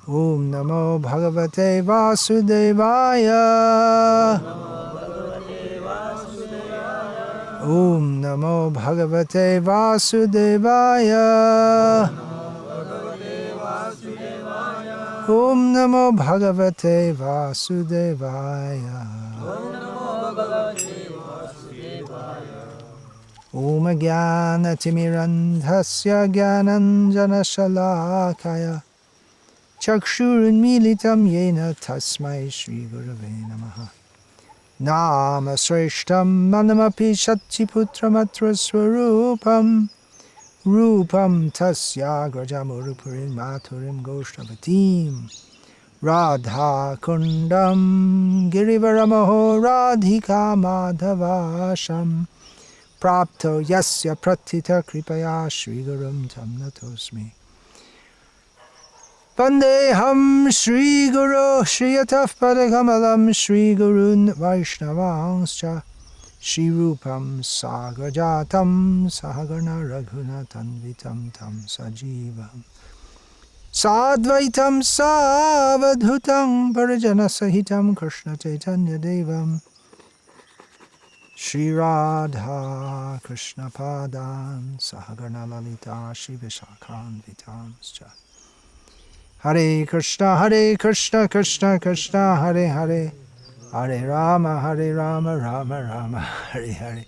Om Namo Bhagavate Vasudevaya. Om Namo Bhagavate Vasudevaya. Om Namo Bhagavate Vasudevaya. Om Jnana Timirandhasya Jnananjana Shalakaya Chakshurunmilitam Yena Tasmai Shri Gurave Namaha. Nama Sreshtam Manamapi Shattiputramatra Swarupam Rupam Tasya Grajamurupurin Maturim Goshtavatim Radha Kundam Girivaramaho Radhika Madhavasham Prapto Yasya Pratita Kripaya Shri Gurum Tam Natosmi Vandeham Shri Guru Shriyataf Padakamalam Shri Gurun Vaishnavangscha Shri Rupam Sagrajatam Sahagarna Raghunatanvitam Tam Sajivam Sadvaitam Savadhutam Parajana Sahitam Krishna Chaitanya Devam Shri Radha Krishna Padan Sahagarna Lalita Shri Vishakhan Vitamscha Hare Krishna Krishna Krishna Hare Hare Hare Rama Rama Rama Hare Hare.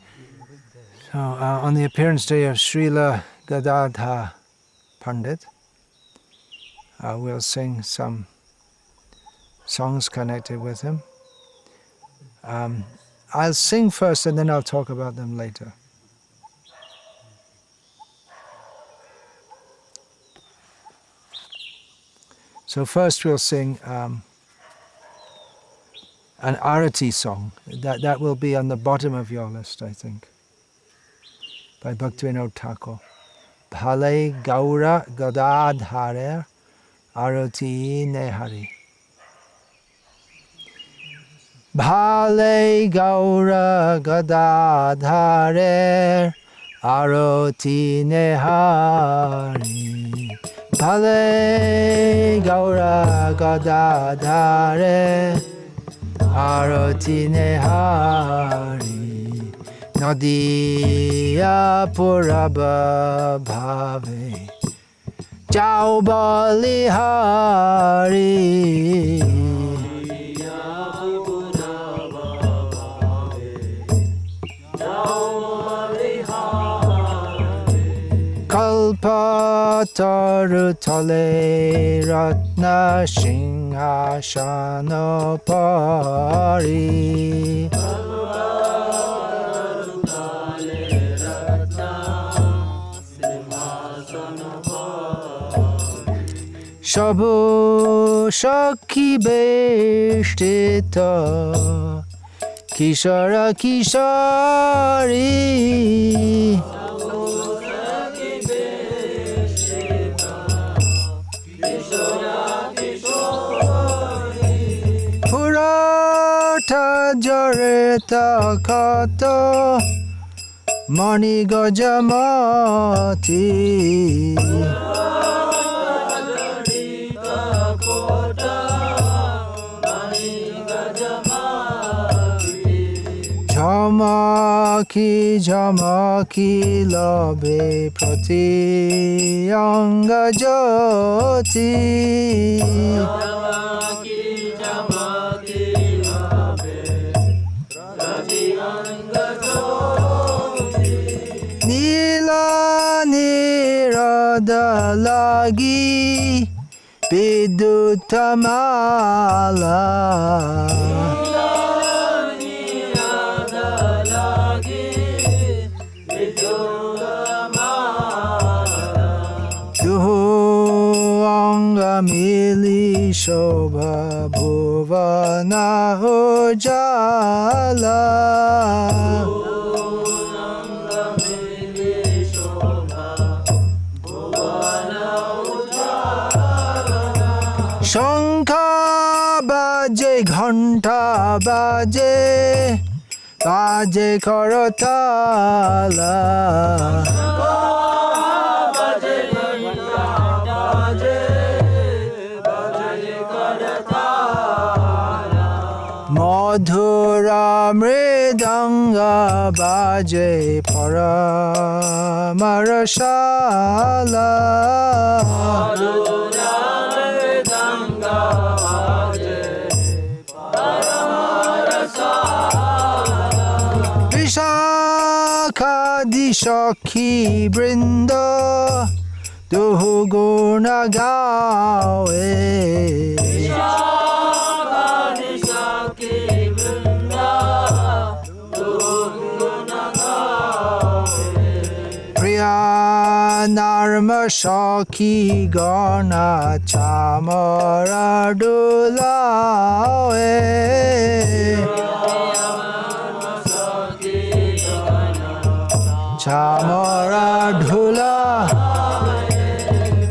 So on the appearance day of Srila Gadadhara Pandita, we'll sing some songs connected with him. I'll sing first and then I'll talk about them later. So first we'll sing an Arati song. That will be on the bottom of your list, I think, by Bhaktivinoda Thakur. Bhale Gaura Gadadhara Arati Nehari. Bhale Gaura Gadadhara Arati Nehari. Bhale Gaura Gadadhara Arati Nehari. Nadiya Purabha Bhave Jau Balihari. Kalpataru Tale Ratna Singhasana Pari. Shabu Shakhi Beshtita Kishara Kishari. Purata Jareta Kata Mani Gajamati. Jamaki Labe Prati Anga Joti. Jamaki Labe Prati Anga Joti. Nila Nirada Lagi Vidutamala. Mili Shobha Bhuvana Ujala. Shankha baje ghanta baje baje korotala. Madhura mridanga baje paramarashala. Madhura mridanga baje paramarasala. Vishakha dishakhi brinda duhu guna gawe. Narma Shaki Gana Chamara Dulawe. Chamara Dhula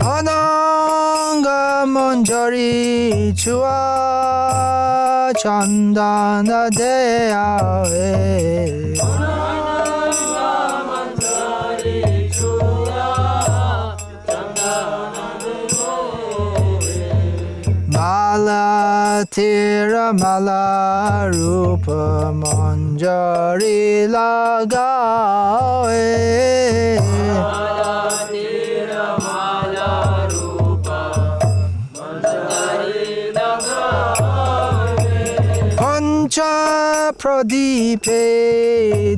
Ananga Manjari Chua Chandana Deave. Mala Tira Mala Rupa Manjari Lagawe. Mala Tira Mala Rupa Manjari Lagawe. Pancha Pradipe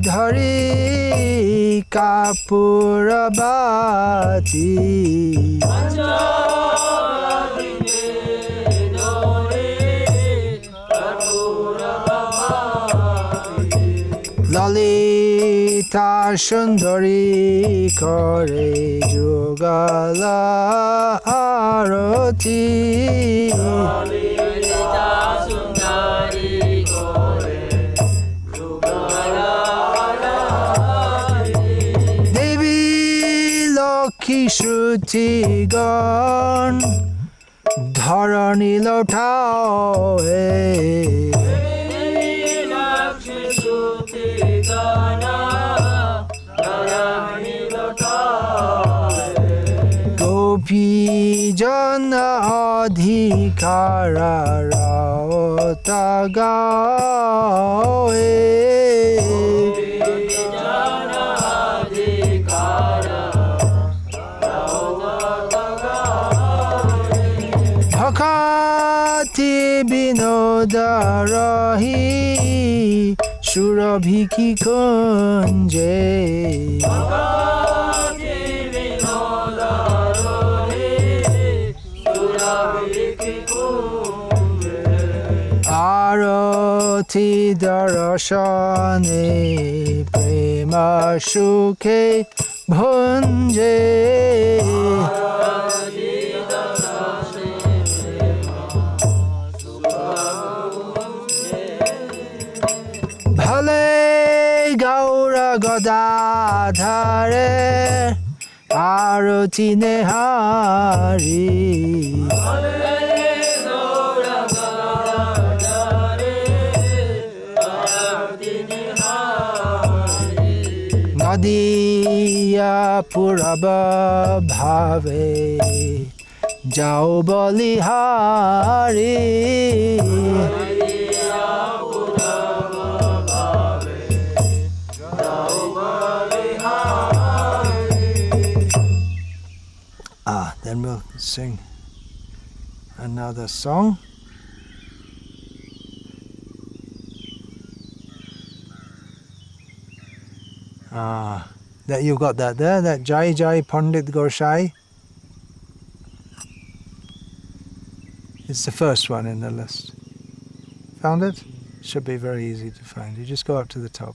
Dhari Kapurabati. Pancha Lalita Shundari Kore Jugala Arati. Lalita Shundari Kore Jugala Arati. Devi Lokhi Shruti Gan Dharani Lotao. Gopi Jana Adhikara Raota Gawe. Gopi Jana Adhikara Raota Gawe. Bhakti Binoda Rahi Surabhiki Kunje. Bhakti Binoda Rahi Surabhiki Kunje. Arati Darashane Prema Shuke Bhunje. Arati Darashane Bhale Gaura Gadadhare Arati Nehari. Bhale Gaura Gadadhare Arati Nehari. Nadiya Puraba Bhave Jao Balihari. Then we'll sing another song. That you've got that there, that Jai Jai Pandit Goshai. It's the first one in the list. Found it? Should be very easy to find. You just go up to the top.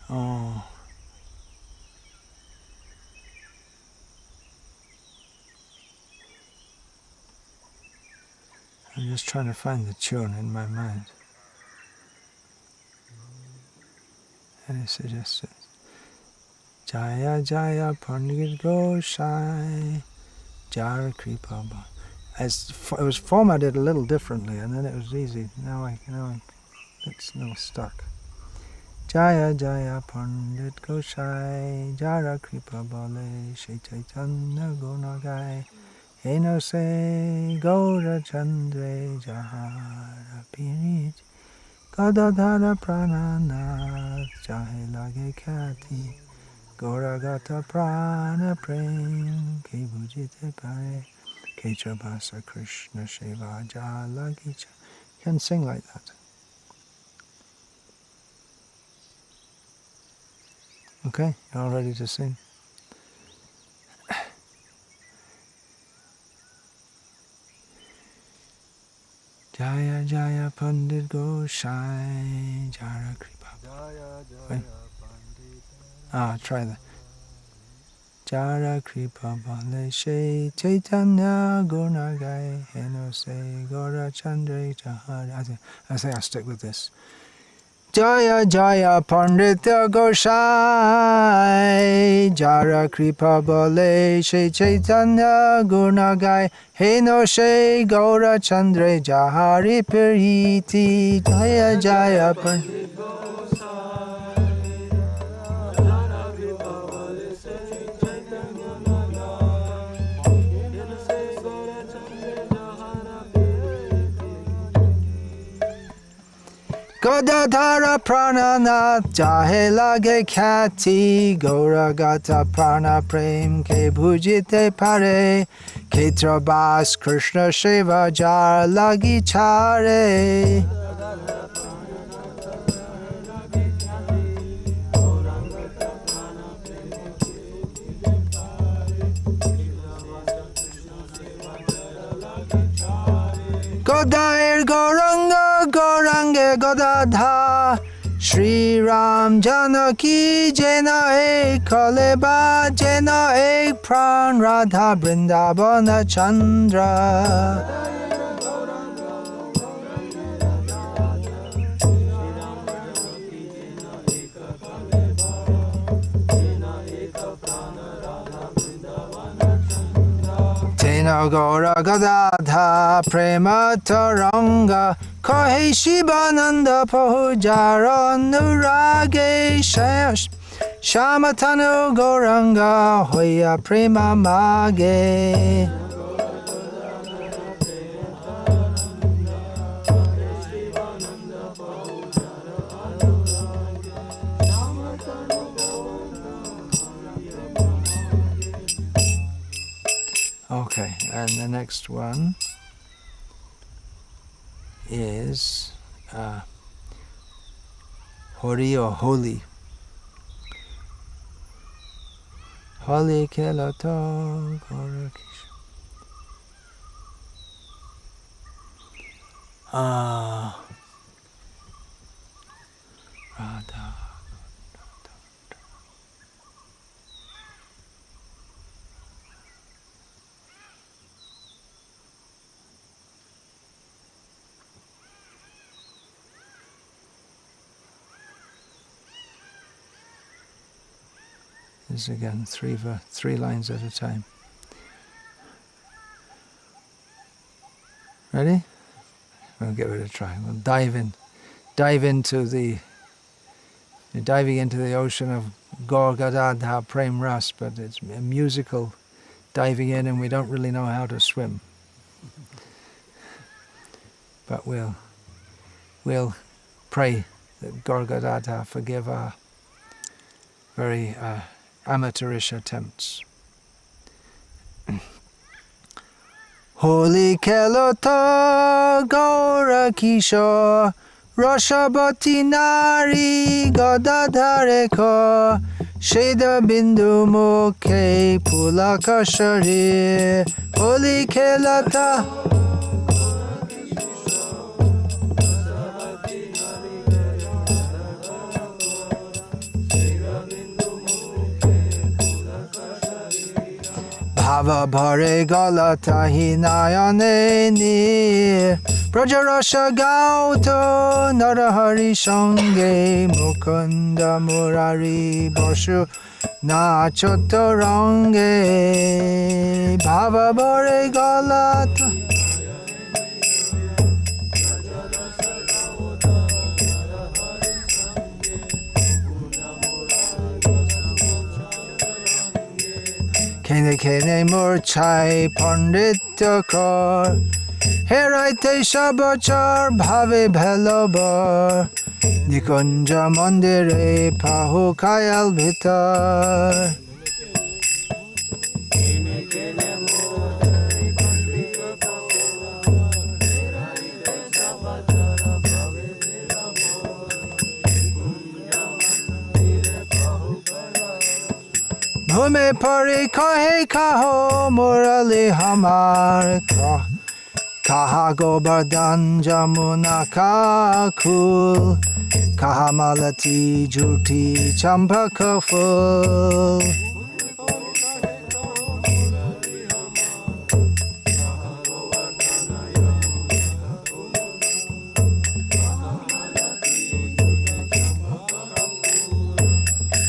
Oh. just trying to find the tune in my mind. Any suggestions? Jaya Jaya Pandit Gosai Jara Kripaba. It was formatted a little differently, and then it was easy. Now it's now stuck. Jaya Jaya Pandit Gosai Jara Kripabale Shri Chaitanya Gunagai Eno Se Gaura Chandre Jahara Pirit Gadadhara Prananath Jahe Lage Khati Gauragata Prana Prem Ke Bhujite Pare Kechabasa Krishna Sheva Jala Gicha. You can sing like that. Okay, you're all ready to sing? Jaya Jaya Pandit Gosai Jara Kripa. Jaya Jaya Pandita. Try that. Jara Kripa Bale She Chaitanya Gunagai Heno Se Gora Chandre Jahari. I think I'll stick with this. Jaya Jaya Pandita Gosai Jara Kripa Bale She Chaitanya Gunagai Heno Se Gora Chandre Jahari Piriti Jaya Jaya Pandita Gadadhara Prananath Jahe Lage Khati Gauragata Prana Prem Ke Bhujite Pare Ketrabas Krishna Sheva Jar Lagi Chare. Godair Goranga Gorange Godadha Shri Ram Janaki Jena Ek Kaleba Jena Ek Pran Radha Brindavana Chandra. Tena Gora Gadadha Prema Taranga Kahe Shivananda Pahujara Nurage Shamatanu Goranga Hoya Prema Mage. Okay, and the next one is Hori or Holy. Holy Kelato Gorakish. Radha. This again, three lines at a time. Ready? We'll give it a try. We'll diving into the ocean of Gaur Gadadha Prem Ras, but it's a musical diving in, and we don't really know how to swim. But we'll pray that Gaur Gadadha forgive our very amateurish attempts. Holy Kelota Gaura Kishore Rashabati Nari Gadadhareko Sheda Bindu Mukhe Pulaka Sharir. Holy Kelota Bhava Bhare Galata Hinayane Nir Prajarasha Gauto Narahari Sange Mukunda Murari Boshu Nachotorange Bhava Bore Galata. Kene Kene Murchai Pandita Kar Heraite Shabachar Bhave Bhelobar Nikunja Mandire Pahu Kayal Bhitar. Bhume pari kahe kaho murali hamar kaha gobardhan jamuna kakul kaha malati jurti champaka ful.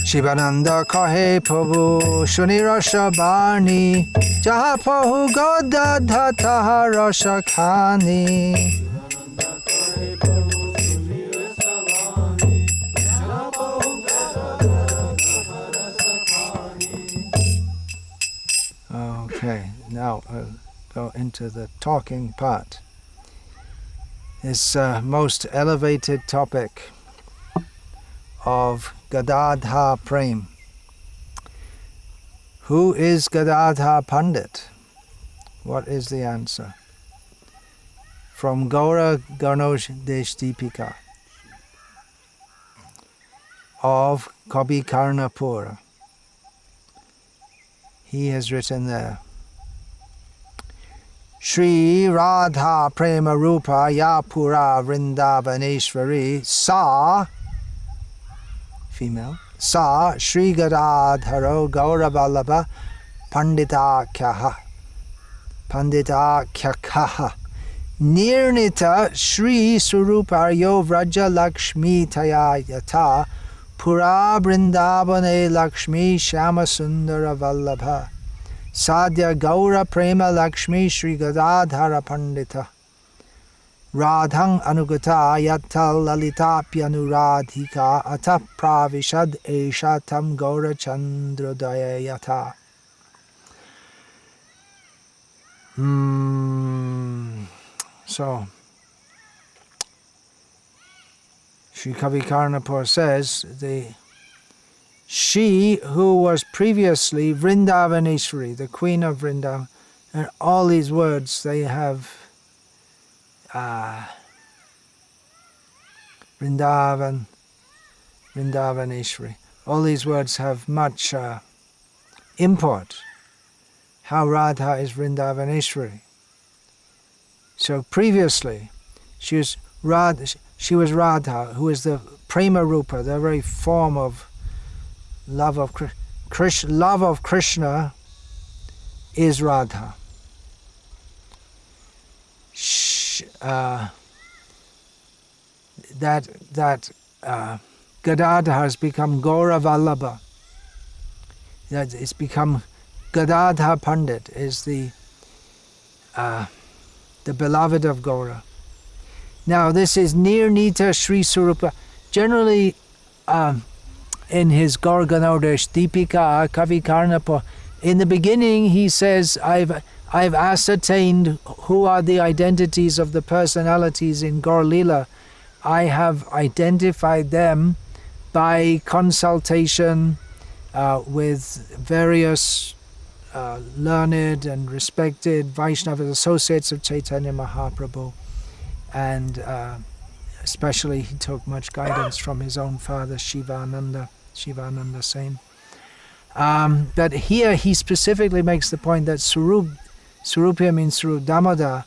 Shivananda kahe prabhu shuni rasha bani jaha pahu Gadadhara taha rasha khani. Okay, now go into the talking part. This most elevated topic of Gadadhara Prem. Who is Gadadhara Pandit? What is the answer? From Gaura Garnosh Deshdipika of Kabi Karnapura. He has written there, Shri Radha Prema Rupa Yapura Vrindavaneshwari Sa, female, Sa Shri Gadadharo Gauravalabha Pandita Kyakaha Nirnita Shri Suruparyo Vraja Lakshmi Taya Yata Pura Brindavane Lakshmi Shama Sundara Vallabha Sadhya Gaura Prema Lakshmi Shri Gadadhara Pandita Radhang Anugata Yatal Lalitapyanuradhika Atap Pravishad Esha Tam Gaura Chandrodaya Yata. So, Sri Kavi Karnapur says, she who was previously Vrindavaneshwari, the queen of Vrindavan, and all these words, they have Vrindavaneshwari. All these words have much import. How Radha is Vrindavaneshwari. So previously, she was Radha, who is the Prema Rupa, the very form of love of Krishna. Love of Krishna is Radha. Gadadhara has become Gaura Vallabha. That it's become Gadadhara Pandit is the beloved of Gaura. Now this is Nirnita Sri Surupa. Generally, in his Gaurganodesh Deepika Kavi Karnapur, in the beginning he says, I've ascertained who are the identities of the personalities in Gaur Lila. I have identified them by consultation with various learned and respected Vaishnavas, associates of Chaitanya Mahaprabhu, and especially he took much guidance from his own father Shivananda Sen. But here he specifically makes the point that Surupya means Surup Damodar.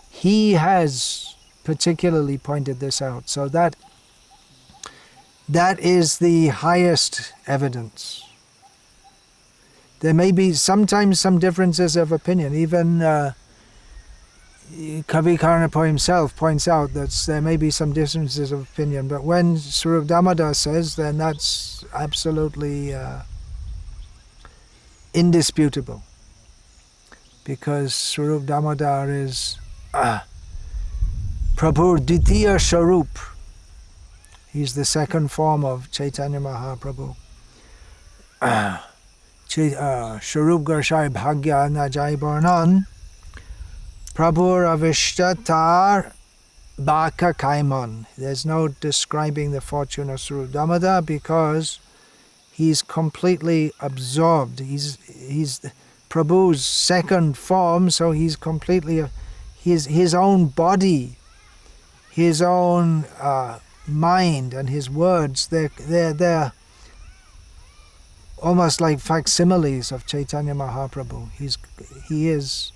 He has particularly pointed this out. So that is the highest evidence. There may be sometimes some differences of opinion. Even Kavi Karnapa himself points out that there may be some differences of opinion, but when Swarup Damodar says, then that's absolutely indisputable, because Swarup Damodar is Prabhu Ditiya Swarup. He's the second form of Chaitanya Mahaprabhu. Swarup Garshai Bhagya Najai Barnan Prabhur Avishtatar Baka Kaimon. There's no describing the fortune of Swarup Damodar because he's completely absorbed. He's Prabhu's second form, so he's completely his own body, his own mind, and his words. They're almost like facsimiles of Chaitanya Mahaprabhu. He is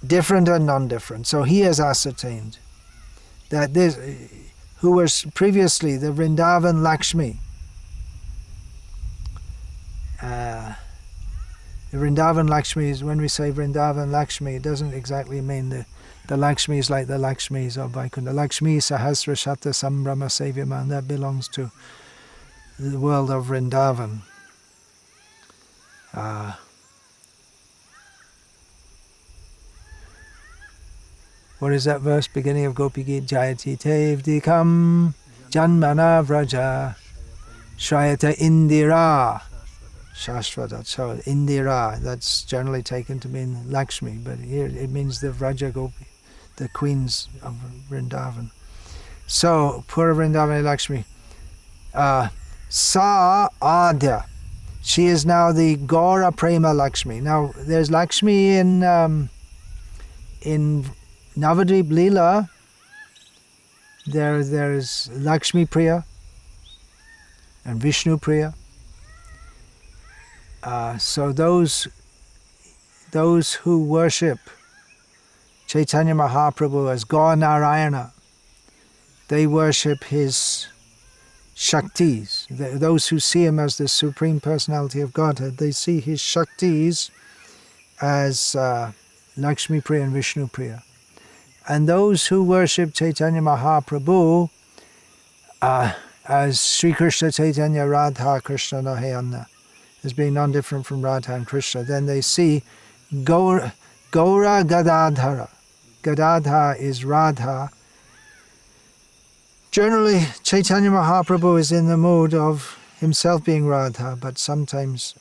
different and non-different. So he has ascertained that this, who was previously the Vrindavan Lakshmi, the Vrindavan Lakshmi is, when we say Vrindavan Lakshmi, it doesn't exactly mean the Lakshmi is like the Lakshmis of Vaikuntha. Lakshmi Sahasra Shata Sambrama Sevyaman, that belongs to the world of Vrindavan. What is that verse beginning of Gopi Gita? Jayati Tevdikam Janmana Vraja Shrayata Indira Shashvata. So Indira, that's generally taken to mean Lakshmi, but here it means the Vraja Gopi, the queens of Vrindavan. So Pura Vrindavani Lakshmi. Sa Adya. She is now the Gaura Prema Lakshmi. Now there's Lakshmi in Navadvip Leela. There's Lakshmi Priya and Vishnu Priya. So those who worship Chaitanya Mahaprabhu as Gaur Narayana, they worship his Shaktis. Those who see him as the Supreme Personality of Godhead, they see his Shaktis as Lakshmi Priya and Vishnu Priya. And those who worship Chaitanya Mahaprabhu as Sri Krishna Chaitanya Radha Krishna Nahayana, as being non-different from Radha and Krishna, then they see Gaura Gadadhara. Gadadhara is Radha. Generally, Chaitanya Mahaprabhu is in the mood of himself being Radha, but sometimes,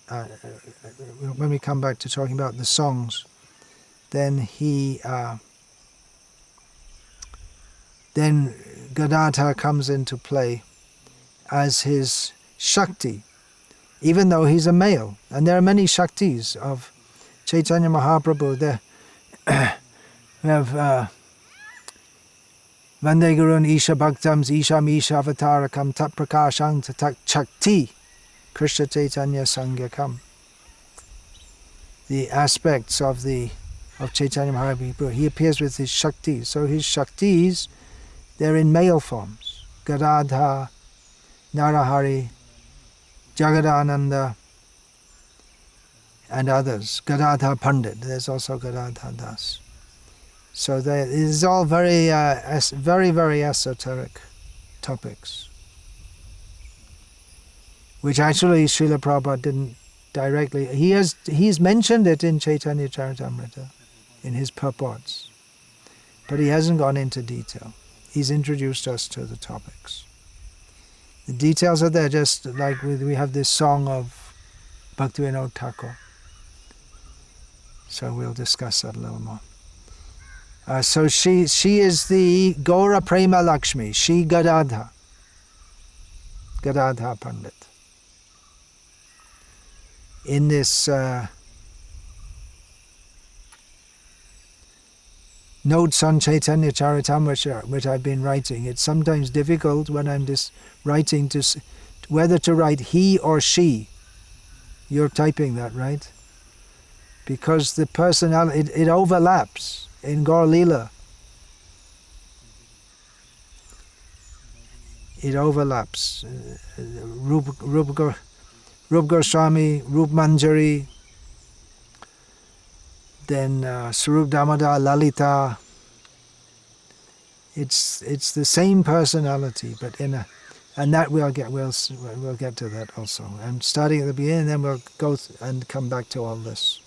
when we come back to talking about the songs, then then Gadadhara comes into play as his Shakti, even though he's a male. And there are many Shaktis of Chaitanya Mahaprabhu. There we have Vande Gurun Isha Bhaktams Isha Misha Avatarakam Tat Prakashang Tatak Chakti Krishna Chaitanya Sangyakam. The aspects of Chaitanya Mahaprabhu. He appears with his Shaktis. So his Shaktis, they're in male forms. Gadadha, Narahari, Jagadananda, and others. Gadadhara Pandit. There's also Gadadhara Das. So it is all very, very esoteric topics, which actually Srila Prabhupada didn't directly. He's mentioned it in Chaitanya Charitamrita, in his purports, but he hasn't gone into detail. He's introduced us to the topics. The details are there, just like we have this song of Bhaktivinoda Thakur. So we'll discuss that a little more. So she is the Gaura Prema Lakshmi, she Gadadhara Pandit. In this notes on Chaitanya Charitamrita, which I've been writing, it's sometimes difficult when I'm just writing whether to write he or she. You're typing that, right? Because the personality, it overlaps in Gaur Leela. It overlaps. Rup Goswami, Rup Manjari, then Swarup Damodar, Lalita. It's the same personality, but and that we'll get to that also. I'm starting at the beginning, then we'll go and come back to all this.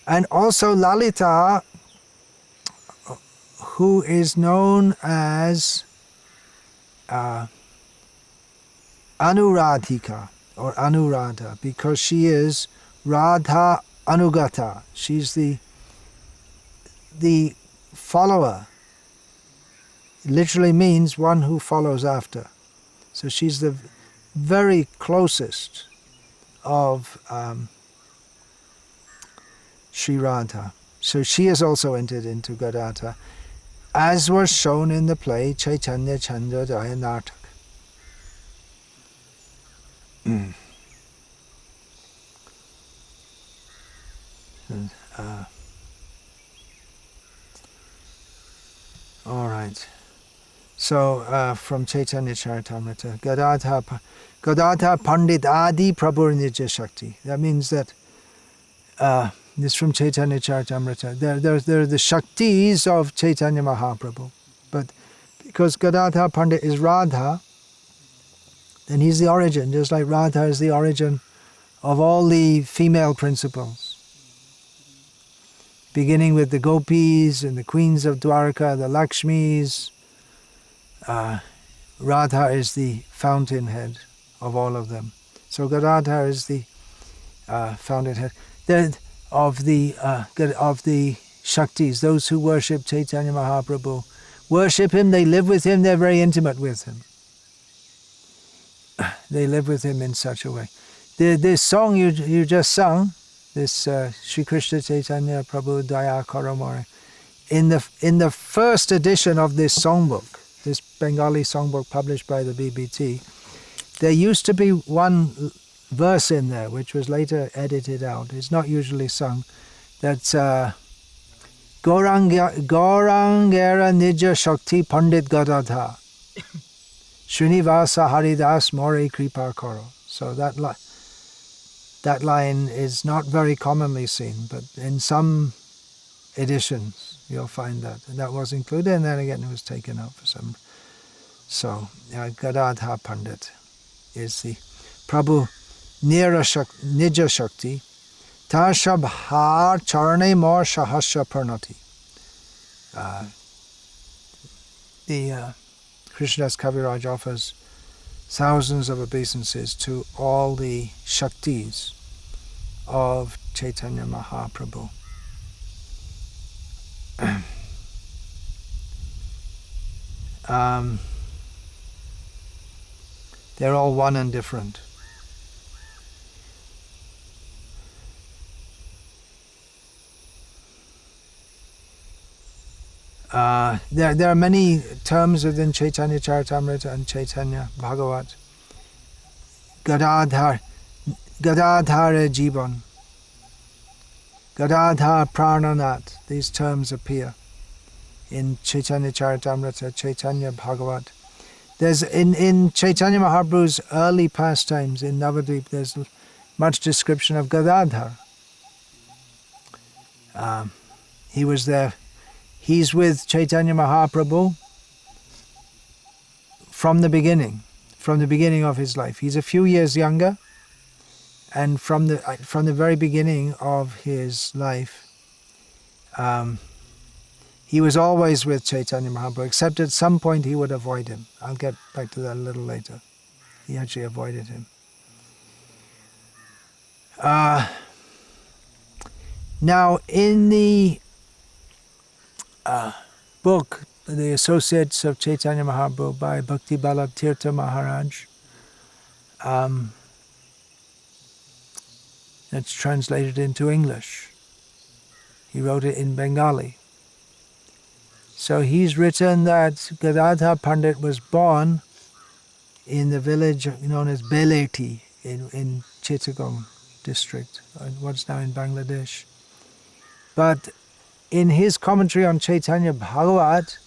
And also Lalita, who is known as Anuradhika or Anuradha, because she is Radha Anugata. She's the follower. It literally means one who follows after. So she's the very closest of Sri Radha. So she has also entered into Gadadhara, as was shown in the play Chaitanya Chandrodaya Nartak. All right. So from Chaitanya Charitamrita, Gadadhara Pandita Adi Prabhu Nija Shakti. That means that this is from Chaitanya Charitamrita. There are the Shaktis of Chaitanya Mahaprabhu, but because Gadadhara Pandita is Radha, then he's the origin, just like Radha is the origin of all the female principles. Beginning with the gopis and the queens of Dwarka, the Lakshmis, Radha is the fountainhead of all of them. So Gadadhara is the fountainhead of the Shaktis, those who worship Chaitanya Mahaprabhu. Worship him, they live with him, they're very intimate with him. They live with him in such a way. This song you just sung, this Sri Krishna Chaitanya Prabhu Daya Karamore, in the first edition of this songbook, this Bengali songbook published by the BBT, there used to be one verse in there which was later edited out. It's not usually sung. That's Gaurangera Nija Shakti Pandit Gadadhara Srinivasa Haridas More Kripa Karo. So that line is not very commonly seen, but in some editions you'll find that. And that was included, and then again it was taken out for some. So Gadadhara Pandit is the Prabhu Nija Shakti Tashab Har Charane Mor Shahasya Pranati. The Krishnadas Kaviraj offers thousands of obeisances to all the Shaktis of Chaitanya Mahaprabhu. They're all one and different. There are many terms within Chaitanya Charitamrita and Chaitanya Bhagavat. Gadadhara Jivan, Gadadhara Prananath, these terms appear in Chaitanya Charitamrita, Chaitanya Bhagavat. There's in Chaitanya Mahaprabhu's early pastimes in Navadvip, there's much description of Gadadhara. He was there. He's with Chaitanya Mahaprabhu from the beginning of his life. He's a few years younger, and from the very beginning of his life, he was always with Chaitanya Mahaprabhu, except at some point he would avoid him. I'll get back to that a little later. He actually avoided him. Now, in the book, The Associates of Chaitanya Mahaprabhu by Bhakti Balab Tirtha Maharaj, that's translated into English. He wrote it in Bengali. So he's written that Gadadhara Pandit was born in the village known as Beleti in Chittagong district, what's now in Bangladesh. But in his commentary on Chaitanya Bhagavat,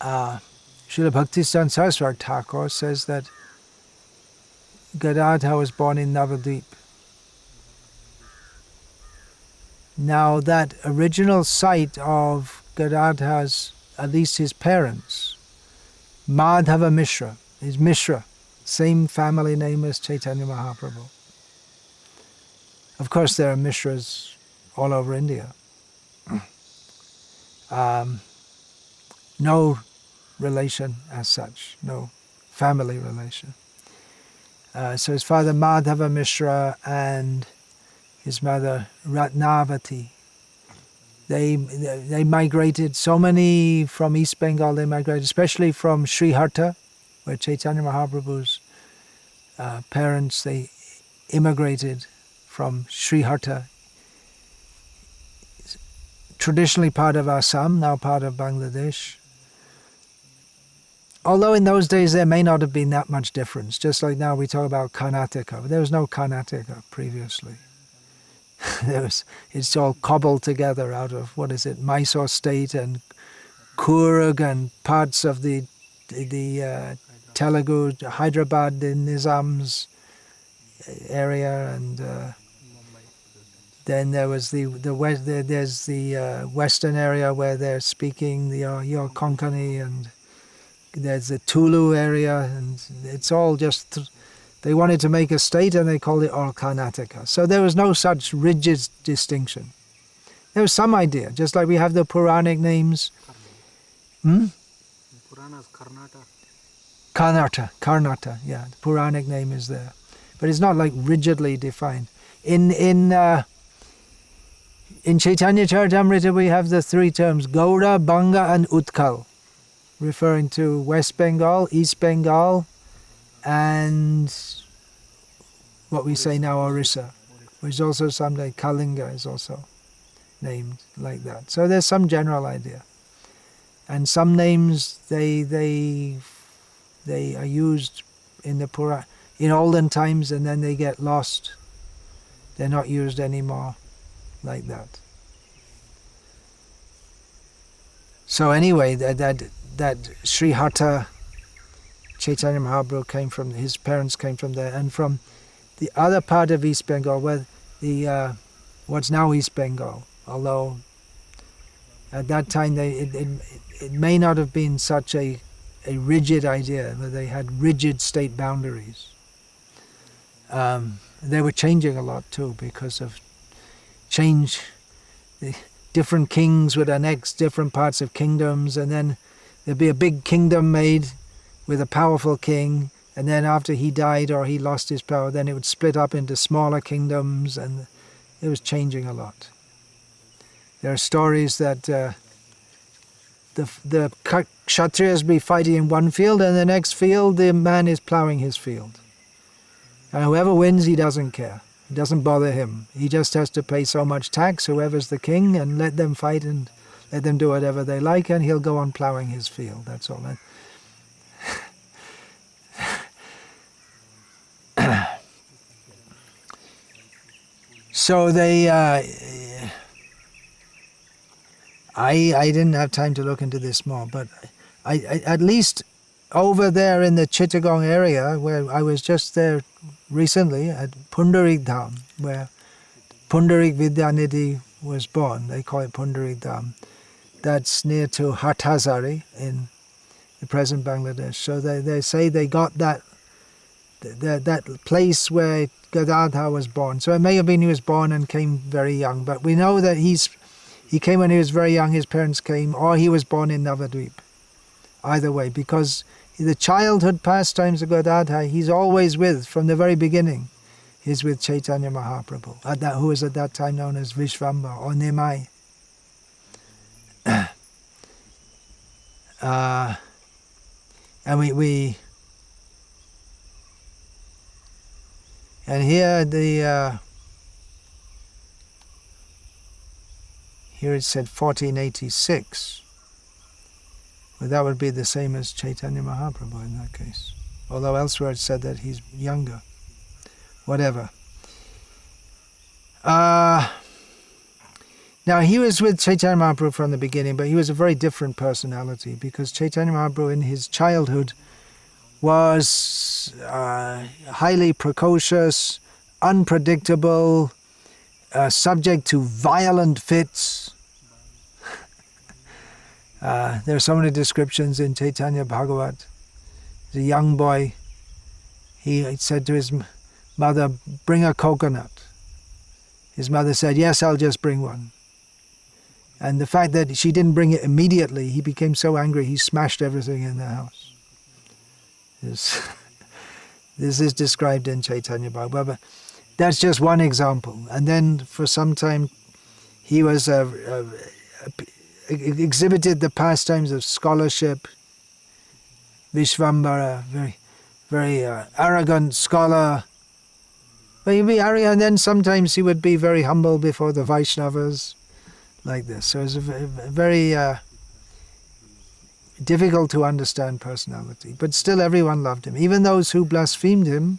Srila Bhaktisiddhanta Saraswati Thakur says that Gadadhara was born in Navadvip. Now that original site of Gadadhar's, at least his parents, Madhava Mishra, is Mishra, same family name as Chaitanya Mahaprabhu. Of course, there are Mishras all over India. No relation as such, no family relation. So his father Madhava Mishra and his mother Ratnavati, they migrated, so many from East Bengal, they migrated, especially from Sriharta, where Chaitanya Mahaprabhu's parents, they immigrated from Sriharta, traditionally part of Assam, now part of Bangladesh. Although in those days there may not have been that much difference, just like now we talk about Karnataka. There was no Karnataka previously. It's all cobbled together out of, Mysore state and Coorg and parts of the Telugu, Hyderabad, the Nizam's area, and then there was there's the western area where they're speaking your Konkani, and there's the Tulu area, and it's all just, they wanted to make a state and they called it all Karnataka. So there was no such rigid distinction. There was some idea, just like we have the Puranic names. Purana's Karnataka. Karnata, yeah, the Puranic name is there. But it's not like rigidly defined. In Chaitanya Charitamrita we have the three terms, Gaura, Banga and Utkal, referring to West Bengal, East Bengal, and what we say now Orissa, which is also someday Kalinga is also named like that. So there's some general idea. And some names, they are used in the in olden times, and then they get lost. They're not used anymore like that. So anyway, that Sriharta, Chaitanya Mahaprabhu came from, his parents came from there, and from the other part of East Bengal, where the what's now East Bengal, although at that time it may not have been such a rigid idea, where they had rigid state boundaries. They were changing a lot too because of change. The different kings would annex different parts of kingdoms, and then there'd be a big kingdom made with a powerful king, and then after he died or he lost his power, then it would split up into smaller kingdoms, and it was changing a lot. There are stories that the Kshatriyas be fighting in one field, and the next field the man is ploughing his field. And whoever wins, he doesn't care. It doesn't bother him. He just has to pay so much tax, whoever's the king, and let them fight and let them do whatever they like, and he'll go on ploughing his field. That's all. So they, I didn't have time to look into this more, but I at least over there in the Chittagong area, where I was just there recently at Pundarik Dham, where Pundarik Vidyanidhi was born. They call it Pundarik Dham. That's near to Hathazari in the present Bangladesh. So they say they got that place where Gadadhar was born. So it may have been he was born and came very young, but we know that he came when he was very young, his parents came, or he was born in Navadvip. Either way, because the childhood pastimes of Gadadhar, he's always with, from the very beginning, he's with Chaitanya Mahaprabhu, who was at that time known as Vishvamba or Nimai. And here here it said 1486. Well, that would be the same as Chaitanya Mahaprabhu in that case. Although elsewhere it said that he's younger. Whatever. Now he was with Chaitanya Mahaprabhu from the beginning, but he was a very different personality, because Chaitanya Mahaprabhu in his childhood was highly precocious, unpredictable, subject to violent fits. There are so many descriptions in Chaitanya Bhagavat. The young boy, he said to his mother, "Bring a coconut." His mother said, "Yes, I'll just bring one." And the fact that she didn't bring it immediately, he became so angry he smashed everything in the house. This is described in Chaitanya Bhagavat. But that's just one example. And then for some time he was exhibited the pastimes of scholarship. Vishvambara, very arrogant scholar. But he'd be arrogant, and then sometimes he would be very humble before the Vaishnavas, like this. So it's a very difficult to understand personality. But still everyone loved him. Even those who blasphemed him,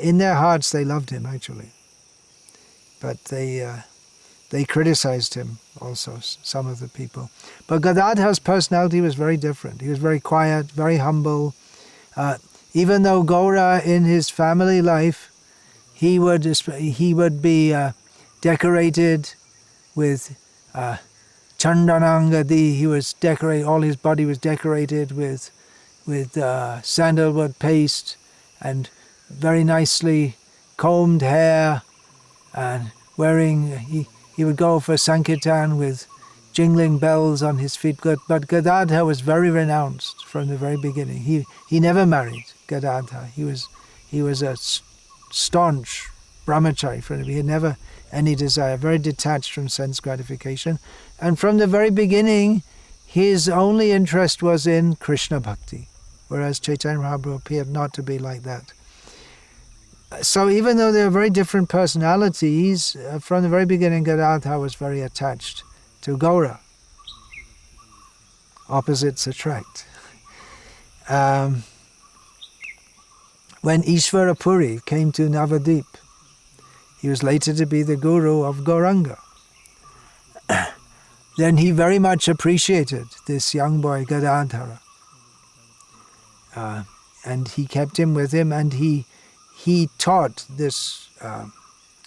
in their hearts they loved him actually. But they criticized him also, some of the people. But Gadadhara's personality was very different. He was very quiet, very humble. Even though Gaura in his family life, he would be decorated with chandanangadi. He was decorated. All his body was decorated with sandalwood paste and very nicely combed hair, and wearing. He would go for Sankirtan with jingling bells on his feet. But Gadadhara was very renounced from the very beginning. He never married, Gadadhara. He was a staunch brahmachari. He had never any desire, very detached from sense gratification. And from the very beginning, his only interest was in Krishna bhakti, whereas Chaitanya Mahaprabhu appeared not to be like that. So even though they are very different personalities, from the very beginning Gadadhara was very attached to Gaura. Opposites attract. When Ishvara Puri came to Navadip, he was later to be the guru of Gauranga. Then he very much appreciated this young boy Gadadhara. And he kept him with him, and he taught this,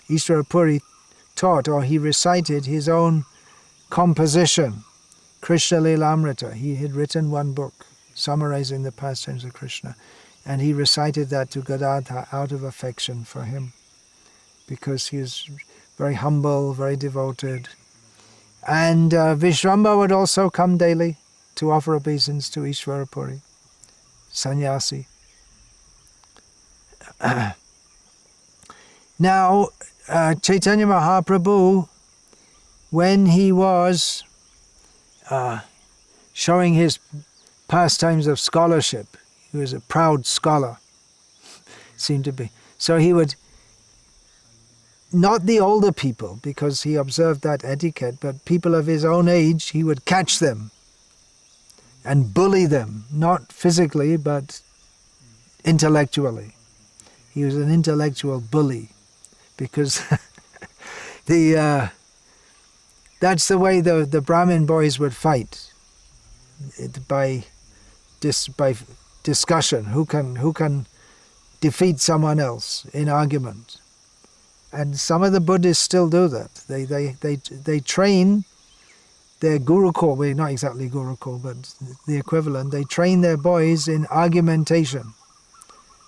Ishvara Puri taught, or he recited his own composition, Krishna Lilamrita. He had written one book summarizing the pastimes of Krishna, and he recited that to Gadadhara out of affection for him, because he is very humble, very devoted. And Vishvambara would also come daily to offer obeisance to Ishvara Puri, sannyasi. Now, Chaitanya Mahaprabhu, when he was showing his pastimes of scholarship, he was a proud scholar, seemed to be. So he would, not the older people, because he observed that etiquette, but people of his own age, he would catch them and bully them, not physically, but intellectually. He was an intellectual bully, because that's the way the Brahmin boys would fight, by discussion. Who can defeat someone else in argument? And some of the Buddhists still do that. They train their Gurukul, well, not exactly Gurukul, but the equivalent. They train their boys in argumentation.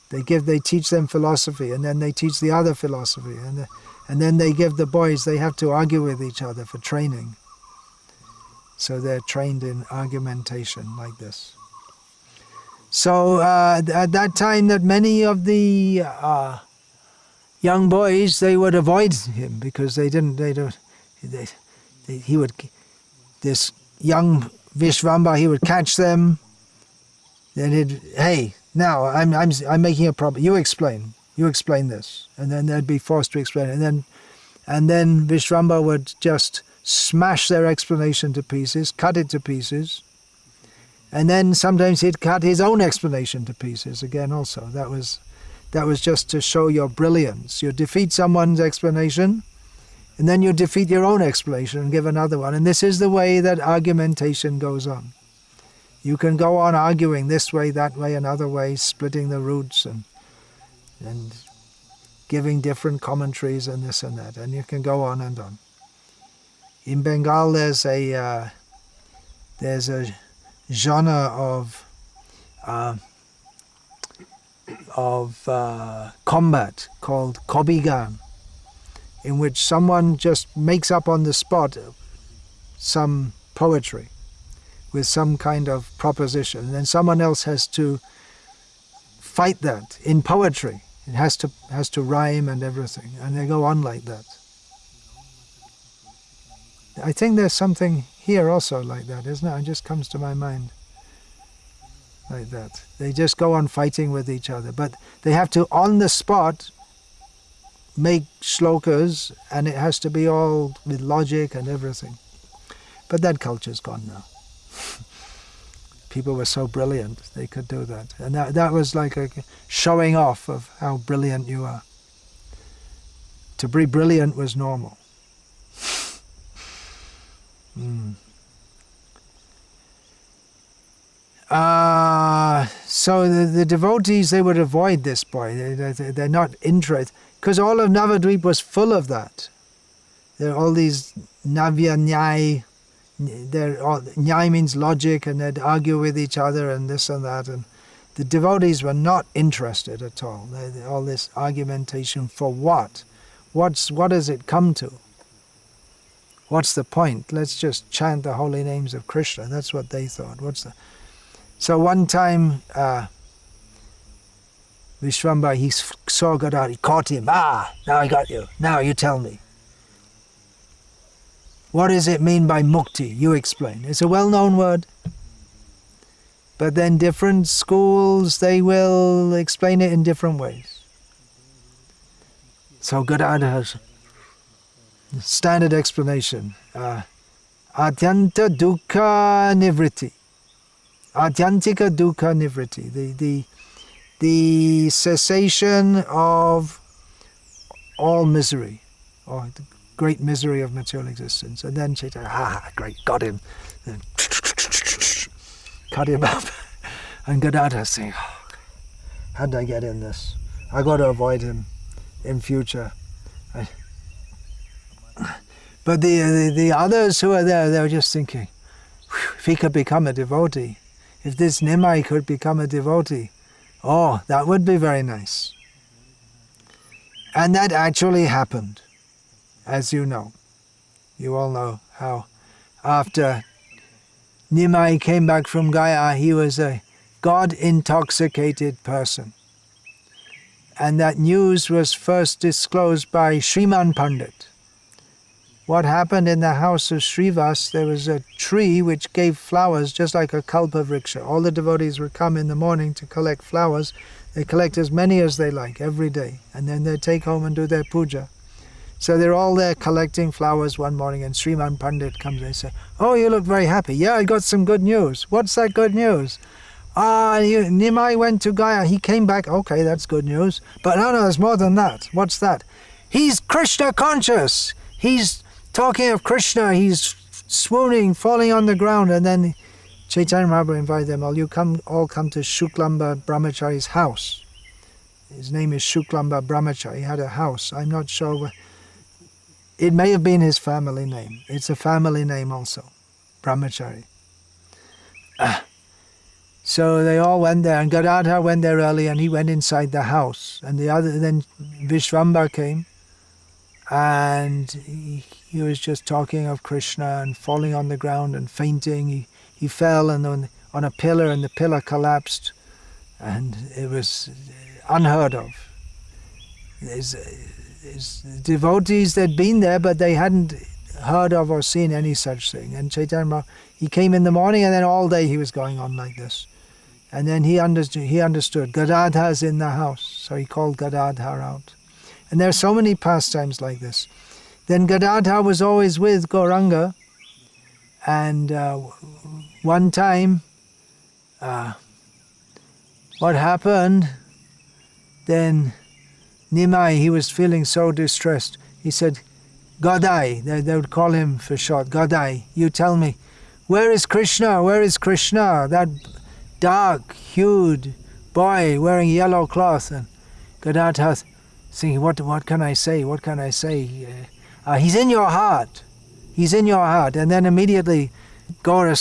They teach them philosophy, and then they teach the other philosophy, and then they give the boys, they have to argue with each other for training. So they're trained in argumentation like this. So at that time, that many of the young boys, they would avoid him, because this young Vishvambara, he would catch them. Then hey, now I'm making a problem. You explain this, and then they'd be forced to explain it. And then Vishvambara would just smash their explanation to pieces, cut it to pieces, and then sometimes he'd cut his own explanation to pieces again. Also, that was just to show your brilliance. You defeat someone's explanation, and then you defeat your own explanation and give another one. And this is the way that argumentation goes on. You can go on arguing this way, that way, another way, splitting the roots and giving different commentaries and this and that, and you can go on and on. In Bengal, there's a genre of combat called Kobigan, in which someone just makes up on the spot some poetry with some kind of proposition, and then someone else has to fight that in poetry. It has to rhyme and everything, and they go on like that. I think there's something here also like that, isn't it? It just comes to my mind like that. They just go on fighting with each other, but they have to, on the spot, make shlokas, and it has to be all with logic and everything. But that culture's gone now. People were so brilliant, they could do that. And that was like a showing off of how brilliant you are. To be brilliant was normal. So the devotees, they would avoid this boy. They're not interested. Because all of Navadvip was full of that. There are all these Navya Nyai. Nyai means logic, and they'd argue with each other and this and that. And the devotees were not interested at all. All this argumentation for what? What does it come to? What's the point? Let's just chant the holy names of Krishna. That's what they thought. So one time, Vishwambara, he saw Gadadhara, he caught him. Now I got you. Now you tell me. What does it mean by mukti? You explain. It's a well-known word. But then different schools, they will explain it in different ways. So Gadadhara's standard explanation. Atyanta dukkha nivriti. Atyantika dukkha nivriti. The cessation of all misery, or the great misery of material existence. And then Chaitanya, great, got him. Then cut him up. And Gadadhara saying, how did I get in this? I got to avoid him in future. But the others who are there, they were just thinking, if he could become a devotee, if this Nimai could become a devotee, that would be very nice. And that actually happened, as you know. You all know how after Nimai came back from Gaya, he was a God-intoxicated person. And that news was first disclosed by Sriman Pandit. What happened in the house of Srivas, there was a tree which gave flowers just like a kalpa vriksha. All the devotees would come in the morning to collect flowers. They collect as many as they like every day, and then they take home and do their puja. So they're all there collecting flowers one morning, and Sriman Pandit comes and says, "Oh, you look very happy. Yeah, I got some good news." "What's that good news?" Nimai went to Gaya. He came back. Okay, that's good news. But no, there's more than that. What's that? He's Krishna conscious. He's talking of Krishna. He's swooning, falling on the ground. And then Chaitanya Mahaprabhu invited them all. You all come to Shuklamba Brahmachari's house. His name is Shuklamba Brahmachari. He had a house. I'm not sure. It may have been his family name. It's a family name also, Brahmachari. So they all went there, and Gadadhara went there early, and he went inside the house. And then Vishwambara came, and he was just talking of Krishna and falling on the ground and fainting. He fell and on a pillar, and the pillar collapsed, and it was unheard of. His devotees, they'd been there, but they hadn't heard of or seen any such thing. And Chaitanya, he came in the morning, and then all day he was going on like this. And then he understood Gadadhara's in the house, so he called Gadadhara out. And there are so many pastimes like this. Then Gadadhara was always with Gauranga, and one time, what happened, then Nimai, he was feeling so distressed. He said, Gadai, they would call him for short, Gadai, you tell me, where is Krishna? Where is Krishna? That dark, hued boy wearing yellow cloth. And Gadadhara thinking, what can I say? What can I say? He's in your heart. He's in your heart. And then immediately Gaura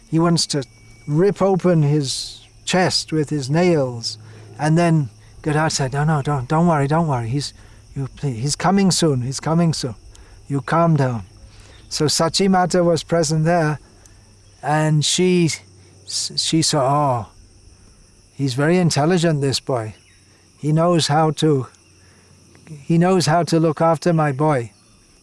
he wants to rip open his chest with his nails. And then Gadadhar said, no, don't worry. He's coming soon. He's coming soon. You calm down. So Sachimata was present there, and she saw, he's very intelligent, this boy. He knows how to look after my boy.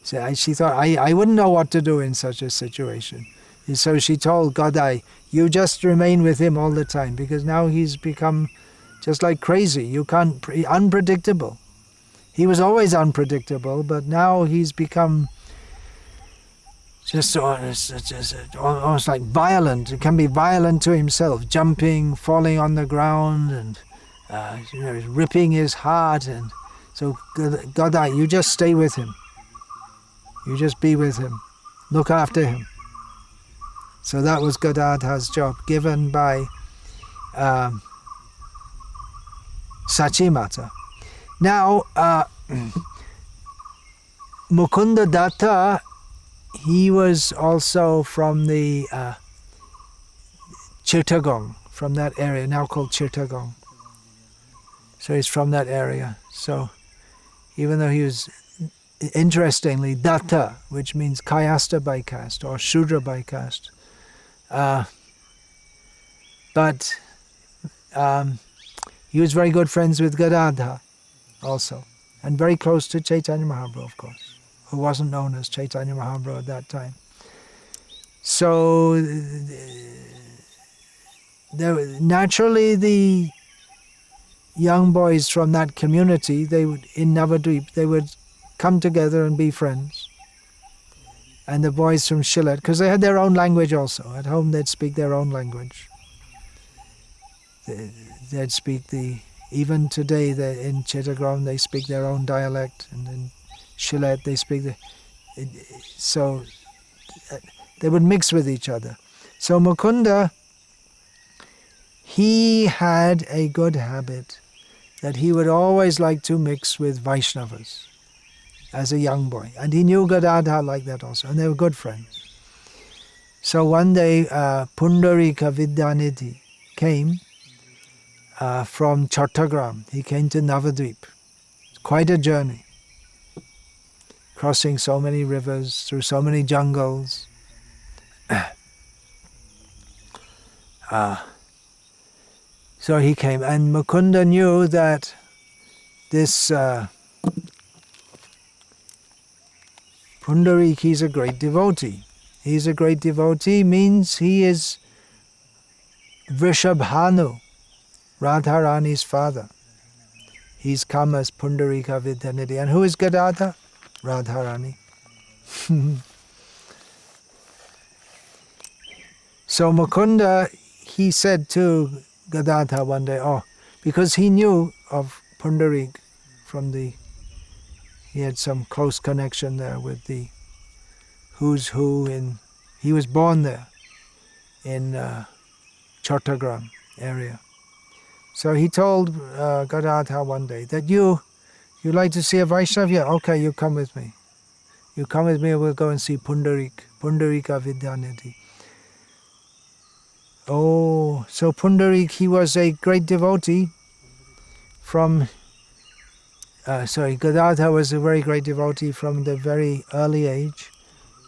So she thought, I wouldn't know what to do in such a situation. And so she told Gadai, you just remain with him all the time, because now he's become just like crazy. You can't, unpredictable. He was always unpredictable, but now he's become just almost like violent. It can be violent to himself, jumping, falling on the ground, and ripping his heart. And so Gadai, you just stay with him. You just be with him. Look after him. So that was Gadadhar's job, given by Sachimata. Now, Mukunda Datta, he was also from the Chittagong, from that area, now called Chittagong. So he's from that area. So even though he was, interestingly, Datta, which means Kayasta by caste or Shudra by caste, but he was very good friends with Gadadhar also, and very close to Chaitanya Mahaprabhu, of course, who wasn't known as Chaitanya Mahaprabhu at that time. So naturally the young boys from that community, in Navadvip, they would come together and be friends. And the boys from Shillett, because they had their own language also. At home they'd speak their own language. They'd speak even today in Chittagong they speak their own dialect, and in Shillett they speak so they would mix with each other. So Mukunda, he had a good habit that he would always like to mix with Vaishnavas as a young boy. And he knew Gadadhar like that also, and they were good friends. So one day Pundarika Vidyanidhi came from Chattogram. He came to Navadvip. It's quite a journey, crossing so many rivers, through so many jungles. So he came, and Mukunda knew that this Pundarik, he's a great devotee. He's a great devotee means he is Vrishabhanu, Radharani's father. He's come as Pundarika Vidyanidhi. And who is Gadadhar? Radharani. So Mukunda, he said to Gadadhar one day, because he knew of Pundarik he had some close connection there with the who's who he was born there in Chattogram area. So he told Gadadhar one day that you'd like to see a Vaishnava? Yeah, okay, you come with me. You come with me and we'll go and see Pundarika Vidyanidhi. Oh, so Pundarik, he was a great devotee Gadadhar was a very great devotee from the very early age,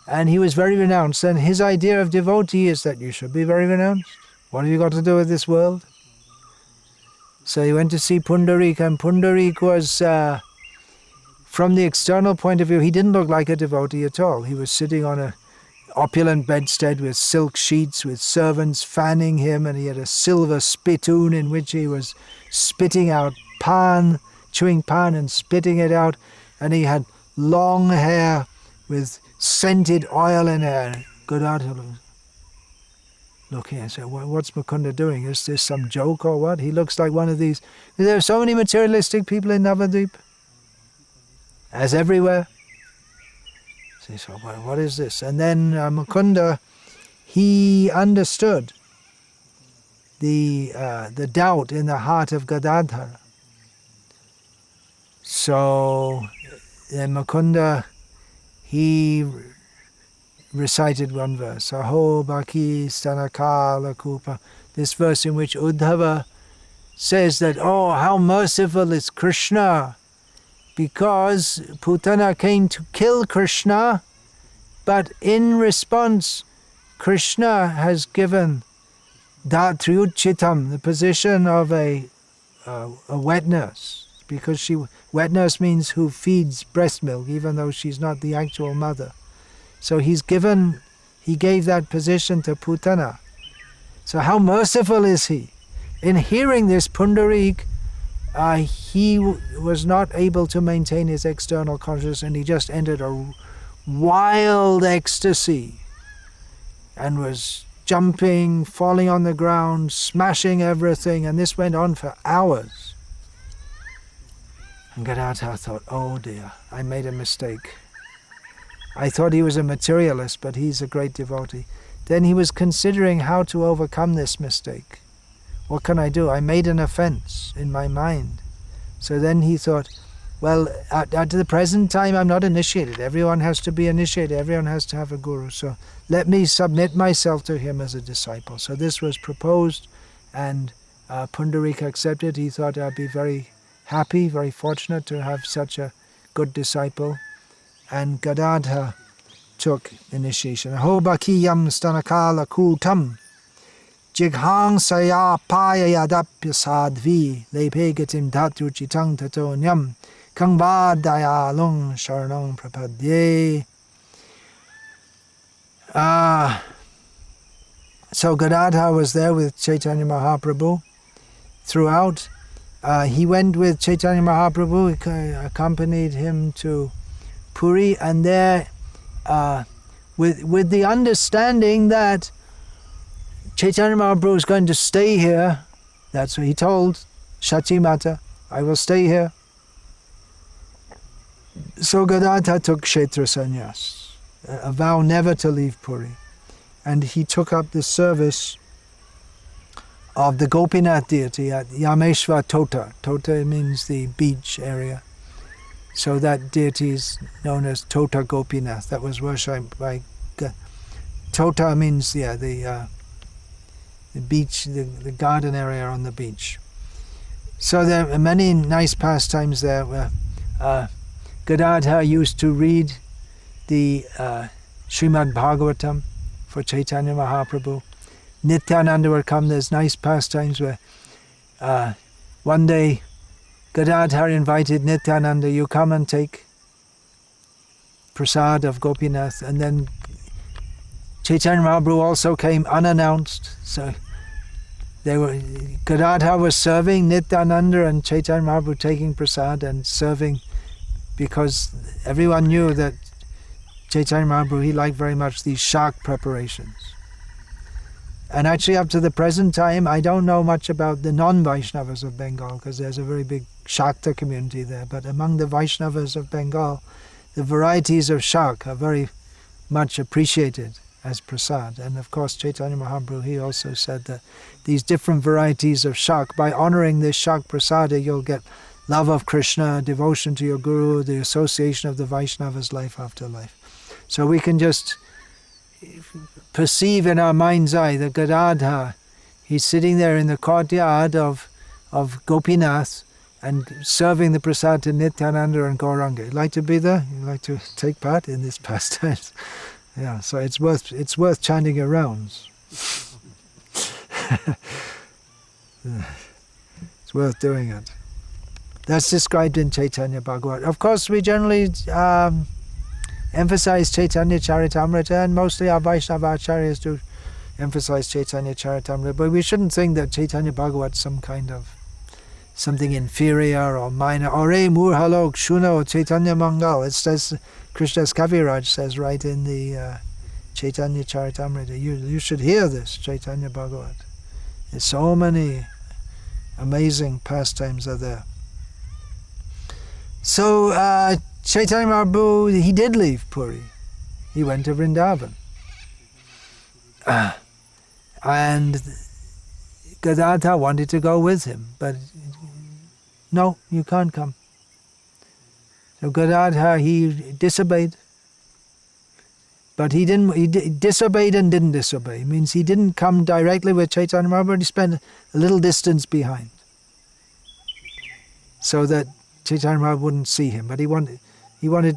and he was very renounced. And his idea of devotee is that you should be very renounced. What have you got to do with this world? So he went to see Pundarik, and Pundarik was, from the external point of view, he didn't look like a devotee at all. He was sitting on an opulent bedstead with silk sheets, with servants fanning him, and he had a silver spittoon in which he was spitting out chewing pan and spitting it out, and he had long hair with scented oil in it. Gadadhar looking and said, what's Mukunda doing? Is this some joke or what? He looks like one of these. There are so many materialistic people in Navadvip, as everywhere. So he said, what is this? And then Mukunda, he understood the doubt in the heart of Gadadhar. So then Mukunda, he recited one verse, Aho Bhakti Stanakala Kupa, this verse in which Uddhava says that, oh, how merciful is Krishna, because Putana came to kill Krishna, but in response, Krishna has given Dhatriuchitam, the position of a wet nurse, because wet nurse means who feeds breast milk, even though she's not the actual mother. So he gave that position to Putana. So how merciful is he? In hearing this, Pundarik, he was not able to maintain his external consciousness, and he just entered a wild ecstasy and was jumping, falling on the ground, smashing everything, and this went on for hours. And Gadadhara thought, oh dear, I made a mistake. I thought he was a materialist, but he's a great devotee. Then he was considering how to overcome this mistake. What can I do? I made an offense in my mind. So then he thought, well, at the present time I'm not initiated. Everyone has to be initiated. Everyone has to have a guru. So let me submit myself to him as a disciple. So this was proposed, and Pundarika accepted. He thought, I'd be very happy, very fortunate to have such a good disciple. And Gadadhara took initiation. Aho Bhakiyam Stanakala Kutam Jighang Saya Paya Yadapya Sadvi Lepegatim Dhatruchitang Tatonyam Kangvadaya Lung Sharanang Prapadye. So Gadadhara was there with Chaitanya Mahaprabhu throughout. He went with Chaitanya Mahaprabhu, he accompanied him to Puri, and there, with the understanding that Chaitanya Mahaprabhu is going to stay here. That's what he told Shati Mata, I will stay here. So Gadadhara took Kshetra Sannyas, a vow never to leave Puri. And he took up the service of the Gopinath deity at Yameshwar Tota. Tota means the beach area. So that deity is known as Tota Gopinath. That was worshipped by Tota means the beach, the garden area on the beach. So there are many nice pastimes there. Where Gadadhara used to read the Srimad Bhagavatam for Chaitanya Mahaprabhu. Nityananda would come. There's nice pastimes where one day Gadadhara invited Nityananda, you come and take prasad of Gopinath. And then Chaitanya Mahaprabhu also came unannounced. So Gadadhara was serving Nityananda and Chaitanya Mahaprabhu taking prasad and serving, because everyone knew that Chaitanya Mahaprabhu, he liked very much these shak preparations. And actually up to the present time, I don't know much about the non-Vaishnavas of Bengal, because there's a very big Shakta community there. But among the Vaishnavas of Bengal, the varieties of shak are very much appreciated as prasad. And of course, Chaitanya Mahaprabhu, he also said that these different varieties of shak, by honoring this shak prasada, you'll get love of Krishna, devotion to your guru, the association of the Vaishnavas life after life. So we can just perceive in our mind's eye that Gadadhara, he's sitting there in the courtyard of Gopinath and serving the prasad to Nityananda and Gauranga. You'd like to be there? You'd like to take part in this pastime? Yeah, so it's worth chanting your rounds. It's worth doing it. That's described in Chaitanya Bhagavat. Of course, we generally emphasize Chaitanya Charitamrita, and mostly our Vaishnava acharyas do emphasize Chaitanya Charitamrita, but we shouldn't think that Chaitanya Bhagavat is some kind of something inferior or minor. Ore Murhalok Shuno Chaitanya Mangal. It says, Krishna's Kaviraj says right in the Chaitanya Charitamrita, you should hear this, Chaitanya Bhagavat. There's so many amazing pastimes are there. So Chaitanya Mahaprabhu, he did leave Puri. He went to Vrindavan. And Gadadhara wanted to go with him, but no, you can't come. So Gadadhara, he disobeyed. But he disobeyed and didn't disobey. It means he didn't come directly with Chaitanya Mahaprabhu, he spent a little distance behind, so that Chaitanya Mahaprabhu wouldn't see him. But he wanted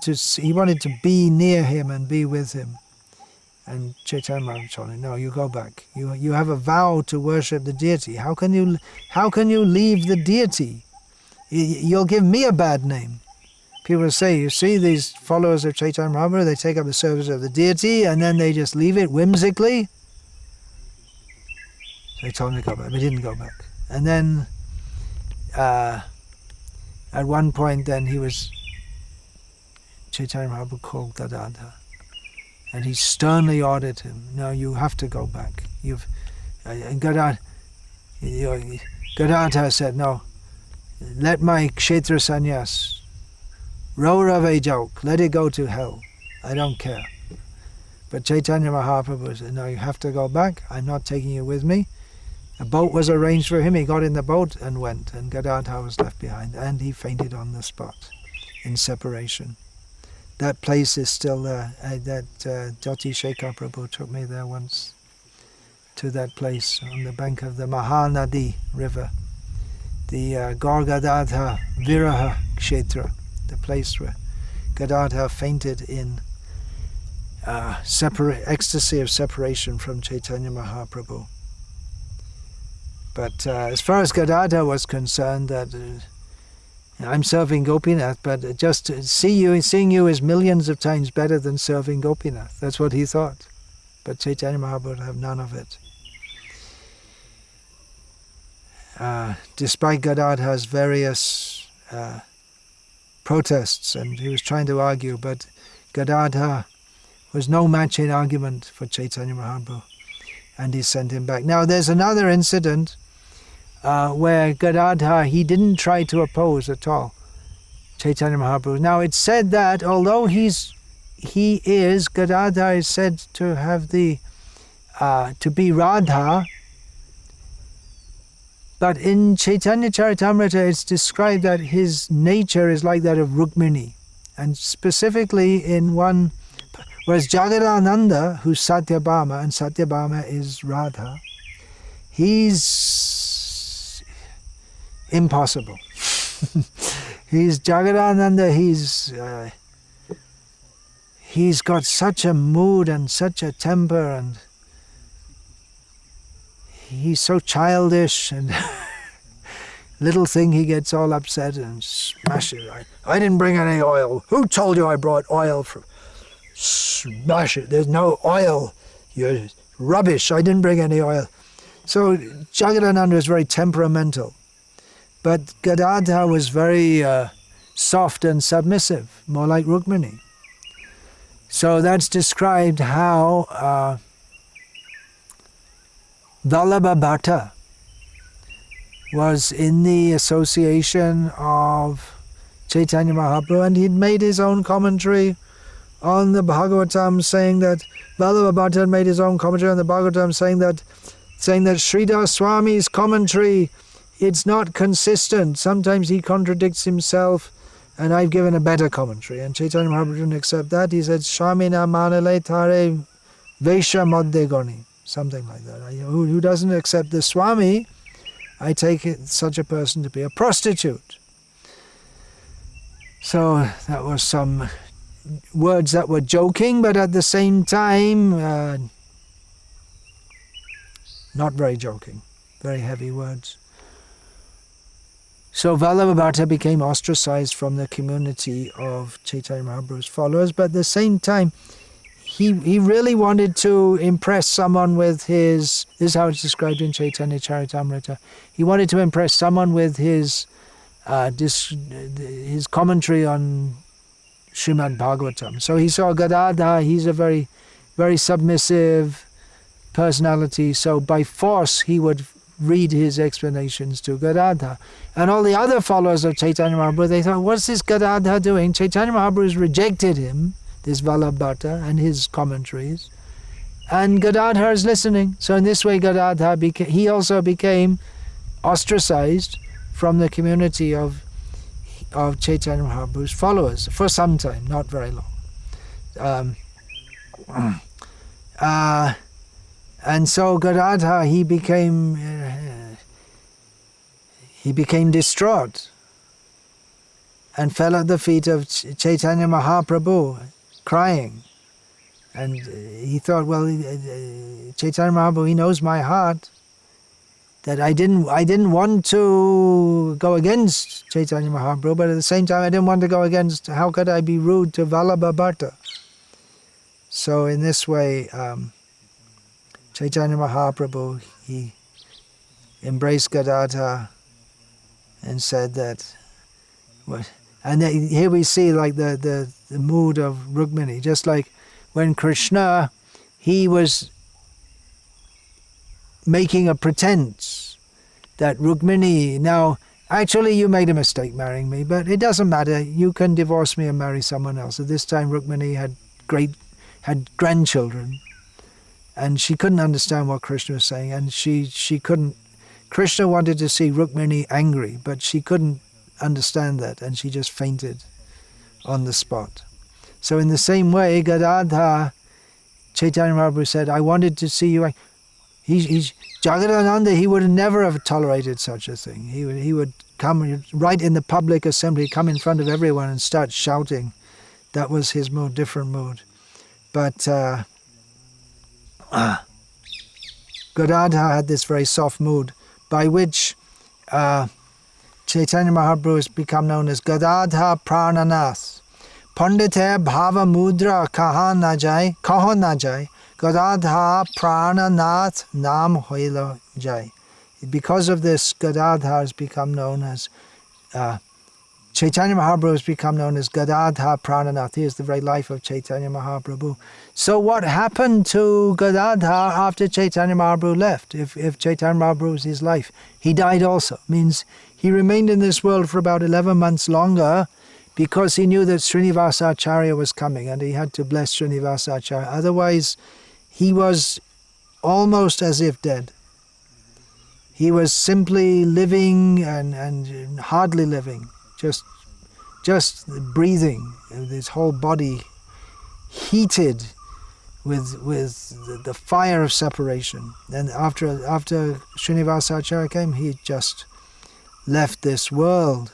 to be near him and be with him. And Chaitanya Mahaprabhu told him, no, you go back. You have a vow to worship the deity. How can you leave the deity? You'll give me a bad name. People say, you see these followers of Chaitanya Mahaprabhu, they take up the service of the deity and then they just leave it whimsically. So he told him to go back, but he didn't go back. And then at one point then Chaitanya Mahaprabhu called Gadadhara and he sternly ordered him, no, you have to go back. And Gadadhara said, no, let my kshetra sannyas, Rave joke, let it go to hell. I don't care. But Chaitanya Mahaprabhu said, no, you have to go back. I'm not taking you with me. A boat was arranged for him. He got in the boat and went. And Gadadhara was left behind. And he fainted on the spot in separation. That place is still there. Jyoti Shekhar Prabhu took me there once to that place on the bank of the Mahanadi river. The Gaur Gadadhara Viraha Kshetra. The place where Gadadhara fainted in ecstasy of separation from Chaitanya Mahaprabhu. But as far as Gadadhara was concerned, that I'm serving Gopinath, but just seeing you is millions of times better than serving Gopinath. That's what he thought. But Chaitanya Mahaprabhu would have none of it. Despite Gadadhara's various protests, and he was trying to argue, but Gadadhara was no match in argument for Chaitanya Mahaprabhu, and he sent him back. Now there's another incident where Gadadhara, he didn't try to oppose at all Chaitanya Mahaprabhu. Now it's said that although Gadadhara is said to have to be Radha, but in Chaitanya Charitamrita it's described that his nature is like that of Rukmini. And specifically in one, whereas Jagadananda, who's Satyabhama, and Satyabhama is Radha, he's impossible. He's Jagadananda, he's got such a mood and such a temper, and he's so childish, and little thing he gets all upset and smash it. I didn't bring any oil. Who told you I brought oil? Smash it. There's no oil. You're rubbish. I didn't bring any oil. So Jagadananda is very temperamental. But Gadadhara was very soft and submissive, more like Rukmini. So that's described how Vallabha Bhatta was in the association of Chaitanya Mahaprabhu, and he'd made his own commentary on the Bhagavatam, saying that Vallabha Bhatta had made his own commentary on the Bhagavatam, saying that Sridhar Swami's commentary, it's not consistent. Sometimes he contradicts himself, and I've given a better commentary. And Chaitanya Mahaprabhu didn't accept that. He said, Shamina manale tare vesha madde goni. Something like that. Who doesn't accept the Swami, I take such a person to be a prostitute. So that was some words that were joking, but at the same time, not very joking, very heavy words. So Vallabha Bhatta became ostracized from the community of Chaitanya Mahaprabhu's followers, but at the same time, he really wanted to impress someone with his, this is how it's described in Chaitanya Charitamrita, he wanted to impress someone with his commentary on Srimad Bhagavatam. So he saw Gadadhara, he's a very, very submissive personality, so by force he would read his explanations to Gadadhara. And all the other followers of Chaitanya Mahaprabhu, they thought, what's this Gadadhara doing? Chaitanya Mahaprabhu has rejected him, this Vallabha Bhatta, and his commentaries. And Gadadhara is listening. So in this way, Gadadhara he also became ostracized from the community of of Chaitanya Mahaprabhu's followers for some time, not very long. And so Gadadhara, he became distraught and fell at the feet of Chaitanya Mahaprabhu, crying. And he thought, well, Chaitanya Mahaprabhu, he knows my heart, that I didn't want to go against Chaitanya Mahaprabhu, but at the same time I didn't want to go against, how could I be rude to Vallabha Bhatta? So in this way, Chaitanya Mahaprabhu, he embraced Gadadhara and said that, and here we see like the mood of Rukmini, just like when Krishna, he was making a pretense that Rukmini, now actually you made a mistake marrying me, but it doesn't matter, you can divorce me and marry someone else. At this time Rukmini had grandchildren, and she couldn't understand what Krishna was saying, and she couldn't. Krishna wanted to see Rukmini angry, but she couldn't understand that, and she just fainted on the spot. So in the same way, Gadadhara, Chaitanya Mahaprabhu said, I wanted to see you. Jagadananda, he would never have tolerated such a thing. He would come right in the public assembly, come in front of everyone and start shouting. That was his mood, different mood. But Gadadhara had this very soft mood, by which Chaitanya Mahaprabhu has become known as Gadadhara Prananath. Pandite Bhava Mudra Kaha na jai, Gadadhara Prananath Nam Hoila Jai. Because of this, Gadadhara has become known as, Chaitanya Mahaprabhu has become known as Gadadhara Prananath. He is the very life of Chaitanya Mahaprabhu. So what happened to Gadadhara after Chaitanya Mahaprabhu left? If Chaitanya Mahaprabhu was his life, he died also. Means he remained in this world for about 11 months longer, because he knew that Srinivasacharya was coming and he had to bless Srinivasacharya. Otherwise, he was almost as if dead. He was simply living and hardly living, just breathing, his whole body heated with the fire of separation. And after Srinivasacharya came, he just left this world.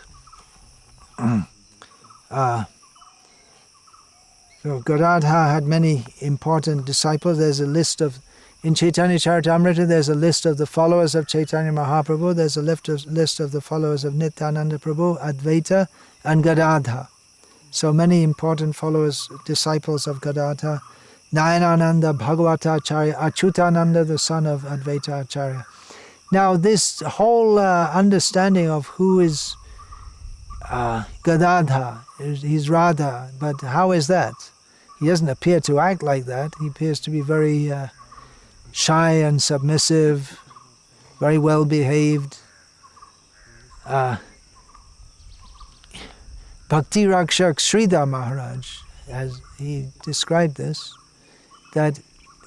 So Gadadhara had many important disciples. There's a list of, in Chaitanya Charitamrita, there's a list of the followers of Chaitanya Mahaprabhu. There's a list of the followers of Nityananda Prabhu, Advaita, and Gadadhara. So many important followers, disciples of Gadadhara. Nayanananda, Bhagavatacharya, Achyutananda, the son of Advaita Acharya. Now this whole understanding of who is Gadadhara, he's Radha, but how is that? He doesn't appear to act like that. He appears to be very shy and submissive, very well behaved. Bhakti Rakshak Sridhar Maharaj, as he described this, that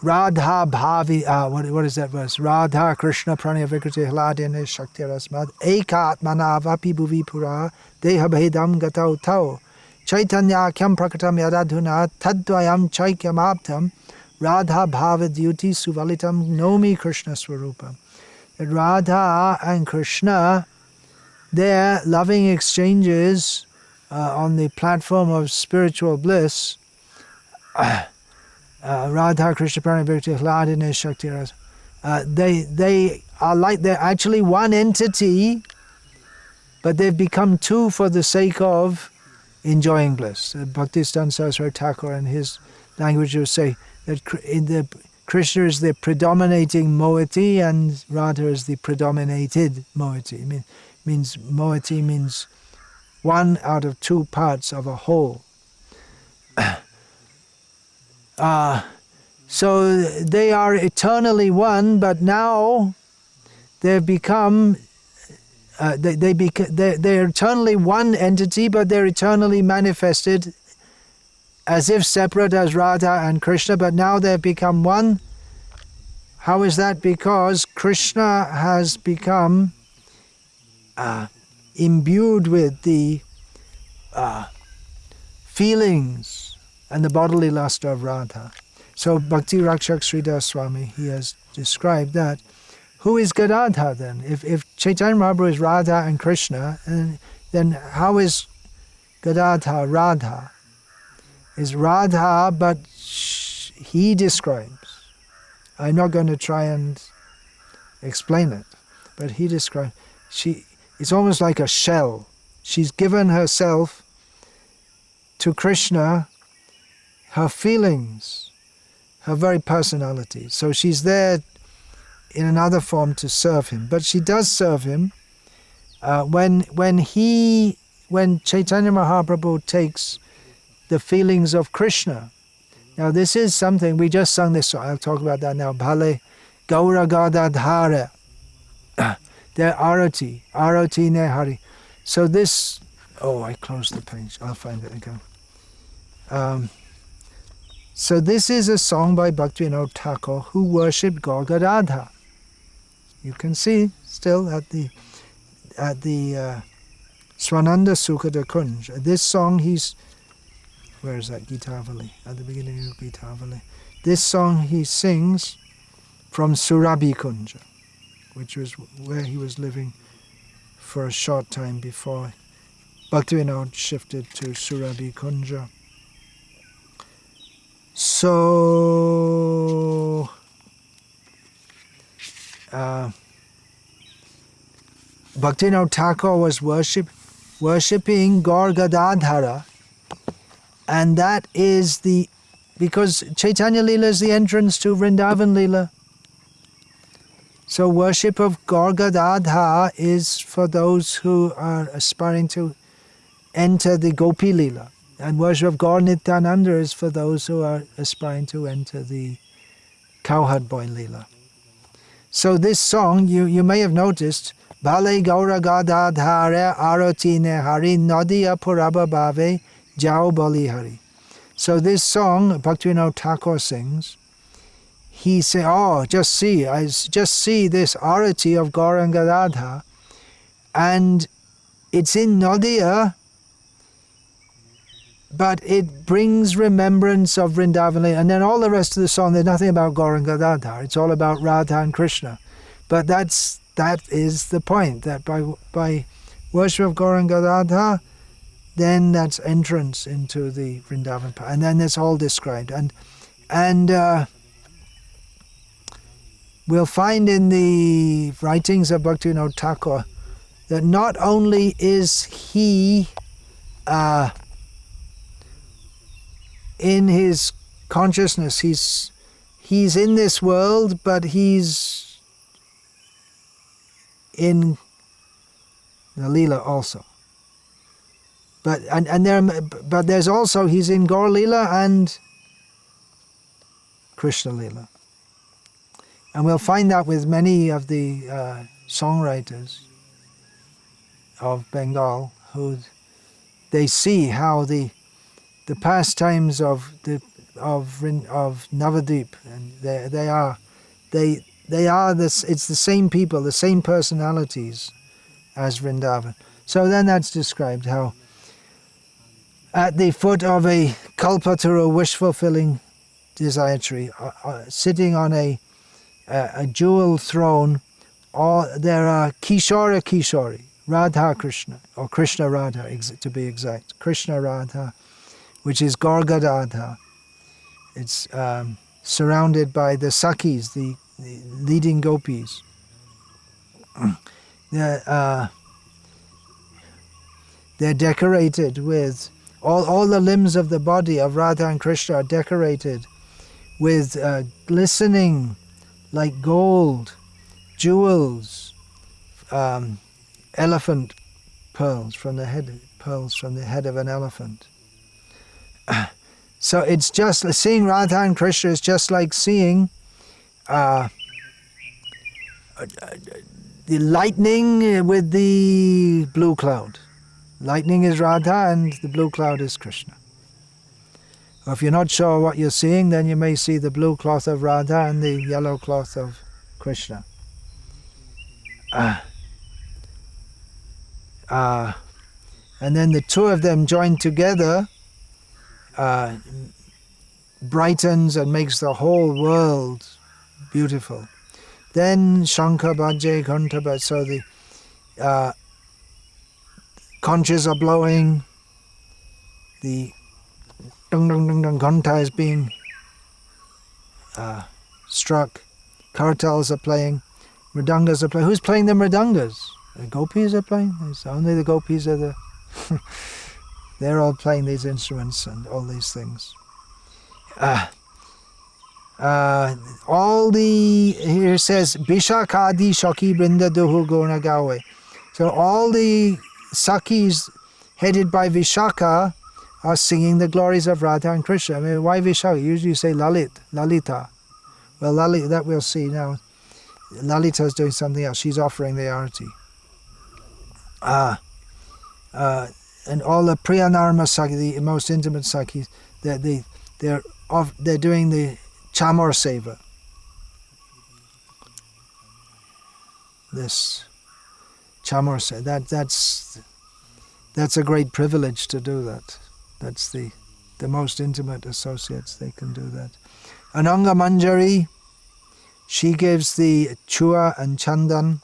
Radha Bhavi, what is that verse? Radha Krishna Pranya Vikriti Hladine Shakti Rasmad Ekatmana Vapi Bhuvi Pura Deha Bhedam Gatau Tau Chaitanya Kyam Prakatam Yadadhuna Tadvayam Chaikyam Aptam Radha Bhava Dyuti Suvalitam Nomi Krishna Swarupam. That Radha and Krishna, their loving exchanges on the platform of spiritual bliss, Radha Krishna Prana Bhakti Hladine Shakti Ras, they are like, they're actually one entity, but they've become two for the sake of enjoying bliss. Bhaktisiddhanta Saraswati Thakur in his language will say that Krishna is the predominating moiety and Radha is the predominated moiety. Means moiety means one out of two parts of a whole. So they are eternally one, but now they've become they're eternally one entity, but they're eternally manifested as if separate as Radha and Krishna, but now they've become one. How is that? Because Krishna has become imbued with the feelings and the bodily luster of Radha. So Bhakti Rakshak Sridhar Swami, he has described that. Who is Gadadhara then? If Chaitanya Mahaprabhu is Radha and Krishna, then how is Gadadhara Radha? Is Radha, but he describes. I'm not going to try and explain it, but he describes. It's almost like a shell. She's given herself to Krishna, her feelings, her very personality. So she's there in another form to serve him. But she does serve him when Chaitanya Mahaprabhu takes the feelings of Krishna. Now this is something, we just sung this song, I'll talk about that now. Bhale Gaura Gadadhara. Their Arati ne Hari. So this, I closed the page, I'll find it again. So this is a song by Bhaktivinoda Thakur who worshipped Gaur Gadadhara. You can see still at the Swananda Sukhada Kunj. This song where is that Gitavali? At the beginning of Gitavali. This song he sings from Surabhi Kunja, which was where he was living for a short time before Bhaktivinoda shifted to Surabhi Kunja. So Bhaktivinoda Thakur was worshipping Gaur Gadadhara, and that is because Chaitanya Leela is the entrance to Vrindavan Leela. So worship of Gaur Gadadhara is for those who are aspiring to enter the Gopi Leela. And worship of Gaur Nityananda is for those who are aspiring to enter the Cowherd Boy Leela. So this song, you may have noticed, Bhale Gaura Gadadhara Arotine Hari Nadiya Puraba Bhave Jao Bali Hari. So this song, Bhaktivinoda Thakur sings, he says, I just see this arati of Gaur and Gadadhara, and it's in Nadiya, but it brings remembrance of Vrindavan. And then all the rest of the song, there's nothing about Gaur and Gadadhara. It's all about Radha and Krishna. But that is the point, that by worship of Gaur and Gadadhara, then that's entrance into the Vrindavan. And then it's all described. And we'll find in the writings of Bhaktivinoda Thakur that not only is he in his consciousness, he's in this world, but he's in the Leela also. But there's also, he's in Gaur Leela and Krishna Leela. And we'll find that with many of the songwriters of Bengal, who they see how the pastimes of Navadvip, and they are this. It's the same people, the same personalities as Vrindavan. So then that's described how at the foot of a Kalpataru wish-fulfilling desire tree, sitting on a jewel throne, there are Kishora Kishori, Radha Krishna, or Krishna Radha to be exact, Krishna Radha, which is Gaur Gadadhara. It's surrounded by the Sakhis, the leading gopis. They're decorated with, all the limbs of the body of Radha and Krishna are decorated with glistening like gold, jewels, elephant pearls from the head of an elephant. So it's just, seeing Radha and Krishna is just like seeing the lightning with the blue cloud. Lightning is Radha and the blue cloud is Krishna. Or if you're not sure what you're seeing, then you may see the blue cloth of Radha and the yellow cloth of Krishna. And And then the two of them joined together brightens and makes the whole world beautiful. Then Shankha Bhaje Ghanta, so the conches are blowing, the dung dung dung dung ghanta is being struck, kartals are playing, mridangas are playing. Who's playing the mridangas? The gopis are playing? It's only the gopis are the... They're all playing these instruments and all these things. All the... Here says, Bishakadi Shaki Brinda Duhu Gona Gawe. So all the Sakis headed by Vishaka are singing the glories of Radha and Krishna. I mean, why Vishaka? Usually you say Lalita. Well, Lalita, that we'll see now. Lalita is doing something else. She's offering the arati. And all the Priyanarma Sakis, the most intimate Sakis, they're doing the Chamor Seva. This Chamor Seva, that's a great privilege to do that. That's the most intimate associates, they can do that. Ananga Manjari, she gives the Chua and Chandan,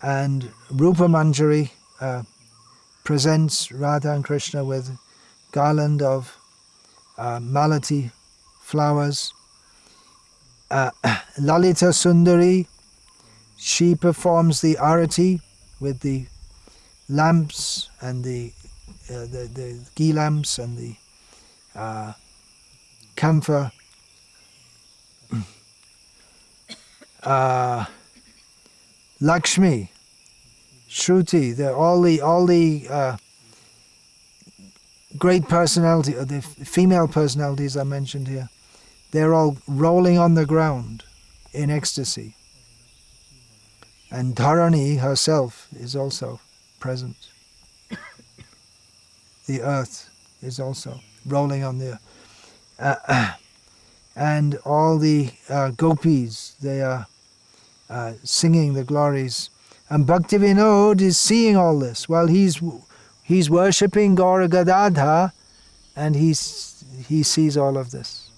and Rupa Manjari presents Radha and Krishna with garland of malati flowers. Lalita Sundari, she performs the arati with the lamps and the ghee lamps and the camphor. Lakshmi, Shruti, all the great personality, or the female personalities I mentioned here, they're all rolling on the ground in ecstasy. And Dharani herself is also present. The earth is also rolling on the earth. And all the gopis, they are singing the glories. And Bhakti Vinod is seeing all this while he's worshipping Gaura Gadadhara, and he sees all of this.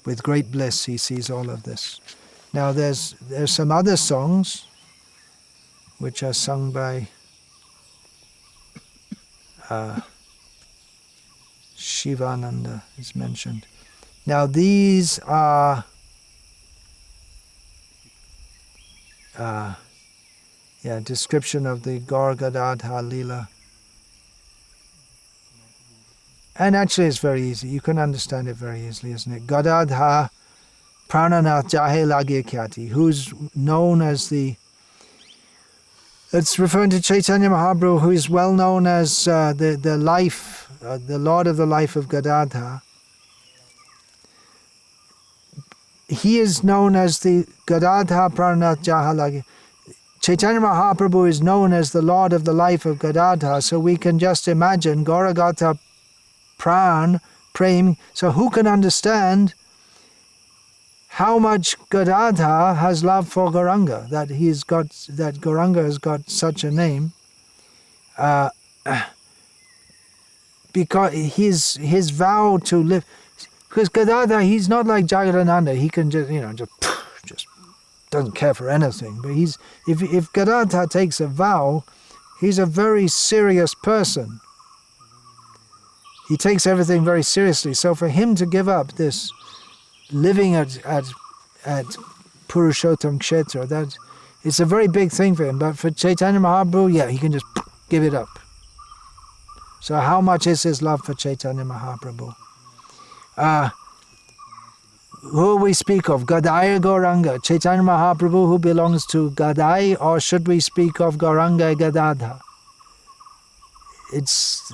With great bliss he sees all of this. Now there's some other songs which are sung by Shivananda is mentioned. Now these are description of the Gaur Gadadhara Leela. And actually it's very easy. You can understand it very easily, isn't it? Gadadhara Prananath Jahe Lage Khyati, who's known as the... It's referring to Chaitanya Mahaprabhu, who is well known as the life, the Lord of the life of Gadadhara. He is known as the Gadadhara Prananath Jahe Lage. Chaitanya Mahaprabhu is known as the Lord of the life of Gadadhara, so we can just imagine Gauragata Pran, Prem. So who can understand how much Gadadhara has love for Gauranga, that Gauranga has got such a name, because his vow to live, because Gadadhara, he's not like Jagadananda, he can just doesn't care for anything. But if Gadadhara takes a vow, he's a very serious person. He takes everything very seriously. So for him to give up this living at Purushottam Kshetra, that it's a very big thing for him. But for Chaitanya Mahaprabhu, he can just give it up. So how much is his love for Chaitanya Mahaprabhu? Who we speak of? Gadaya Gauranga, Chaitanya Mahaprabhu, who belongs to Gadai, or should we speak of Gauranga Gadadhara? It's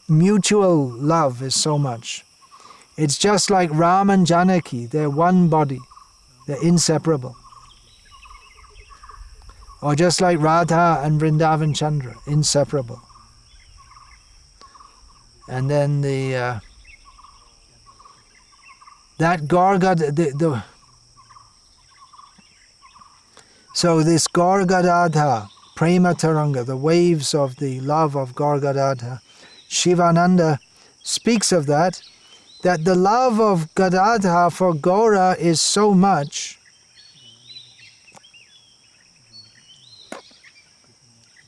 mutual love is so much. It's just like Ram and Janaki, they're one body, they're inseparable. Or just like Radha and Vrindavan Chandra, inseparable. And then that Gaur, So this Gaur Gadadhara, Prema Taranga, the waves of the love of Gaur Gadadhara, Shivananda speaks of that the love of Gadadhara for Gaura is so much.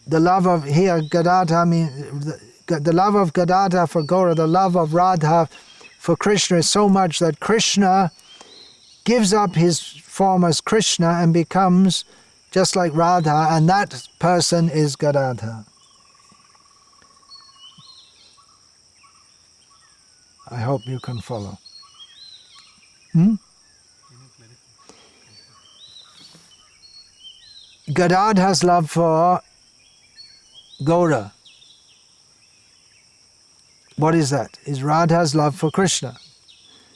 The love of here Gadadhara means the love of Gadadhara for Gaura, the love of Radha for Krishna is so much that Krishna gives up his form as Krishna and becomes just like Radha, and that person is Gadadhara. I hope you can follow. Gadadhara's love for Gaura. What is that? Is Radha's love for Krishna.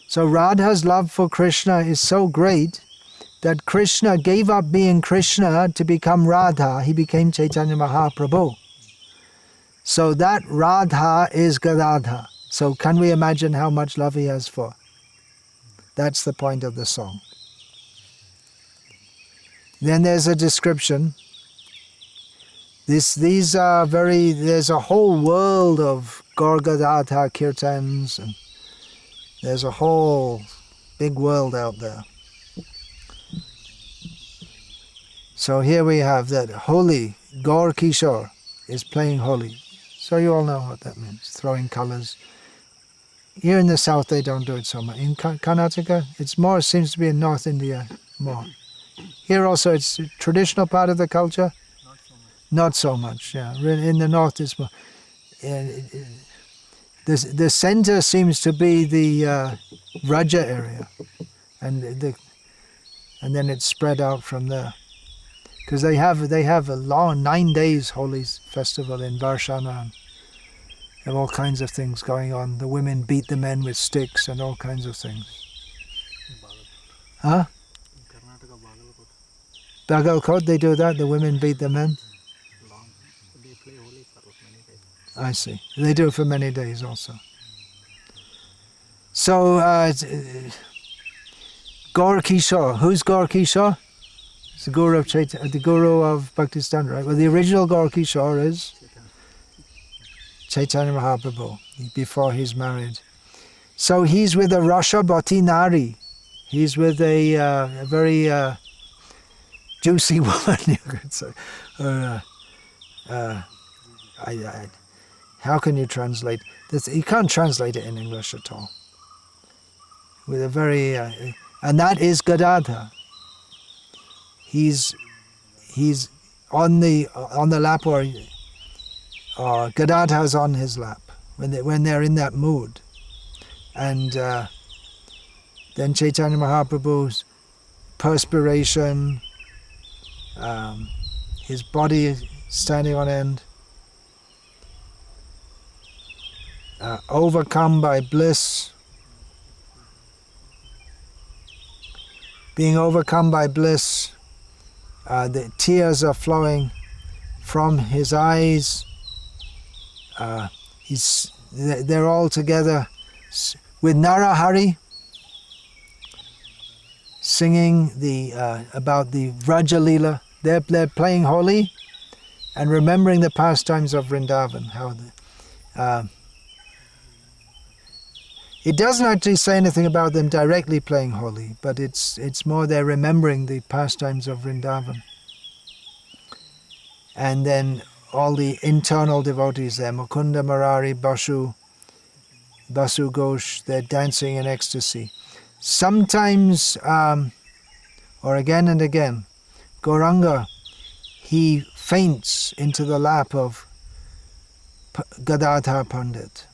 So Radha's love for Krishna is so great that Krishna gave up being Krishna to become Radha. He became Chaitanya Mahaprabhu. So that Radha is Gadadhara. So can we imagine how much love he has for? That's the point of the song. Then there's a description. There's a whole world of Gaur Gadadhara kirtans, and there's a whole big world out there. So here we have that holy Gaur Kishore is playing holy. So you all know what that means, throwing colors. Here in the south they don't do it so much. In Karnataka, it's more, seems to be in North India more. Here also it's a traditional part of the culture. Not so much, yeah. In the north it's more. The center seems to be the Raja area, and then it's spread out from there. Because they have a long 9 days holy festival in Varshana. They have all kinds of things going on. The women beat the men with sticks and all kinds of things. Huh? Bagalkot, they do that. The women beat the men. I see. They do it for many days also. So, Gaur Kishore. Who's Gaur Kishore? It's the guru of the guru of Bhakti Stand, right? Well, the original Gaur Kishore is Chaitanya Mahaprabhu, before he's married. So he's with a Rashabhati Nari. He's with a very juicy woman, you could say. How can you translate this? You can't translate it in English at all. With a very, and that is Gadadhara. He's on the lap, or Gadadhara's on his lap when they're in that mood, and then Chaitanya Mahaprabhu's perspiration, his body standing on end, overcome by bliss, being overcome by bliss. The tears are flowing from his eyes. They're all together with Narahari, singing about the Vraja Leela. They're playing holy and remembering the pastimes of Vrindavan. It doesn't actually say anything about them directly playing holy, but it's more they're remembering the pastimes of Vrindavan. And then all the internal devotees there, Mukunda, Murari, Basu Ghosh, they're dancing in ecstasy. Sometimes, or again and again, Gauranga, he faints into the lap of Gadadhara Pandit.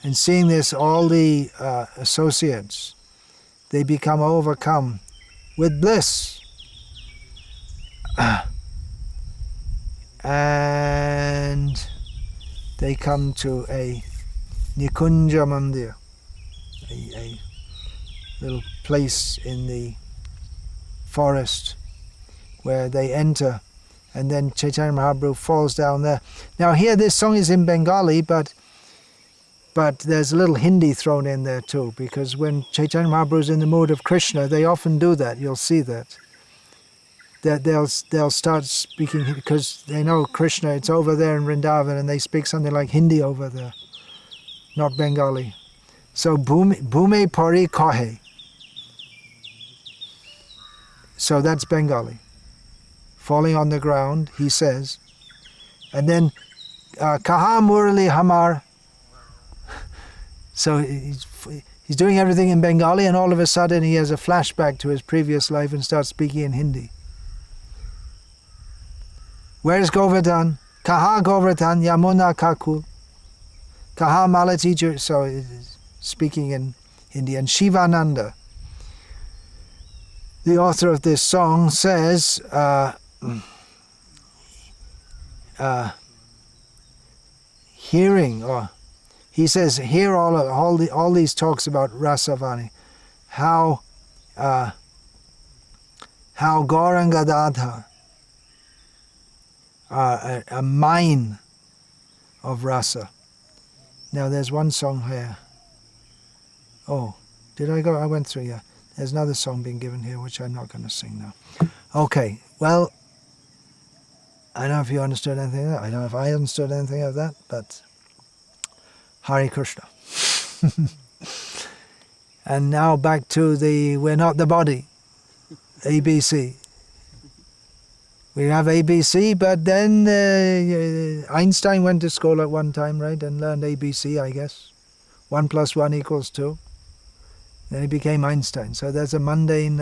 And seeing this, all the associates, they become overcome with bliss. And they come to a Nikunja Mandir, a little place in the forest where they enter, and then Chaitanya Mahaprabhu falls down there. Now here this song is in Bengali, but there's a little Hindi thrown in there too, because when Chaitanya Mahaprabhu is in the mood of Krishna, they often do that. You'll see that. that they'll start speaking, because they know Krishna, it's over there in Vrindavan, and they speak something like Hindi over there, not Bengali. So Bhume Pari Kahe. So that's Bengali. Falling on the ground, he says. And then Kaha Murali Hamar. So he's doing everything in Bengali, and all of a sudden he has a flashback to his previous life and starts speaking in Hindi. Where's Govardhan? Kaha Govardhan, Yamuna Kakul. Kaha Malati. So he's speaking in Hindi. And Shivananda, the author of this song, says, hearing, or he says, hear all these talks about Rasavani, how Gauranga Gadadhara are a mine of rasa. Now there's one song here. Oh, did I go? I went through, yeah. There's another song being given here, which I'm not going to sing now. Okay, well, I don't know if you understood anything of that. I don't know if I understood anything of that, but Hare Krishna. And now back to we're not the body, ABC. We have ABC, but then Einstein went to school at one time, right, and learned ABC, I guess. 1 + 1 = 2. Then he became Einstein. So there's a mundane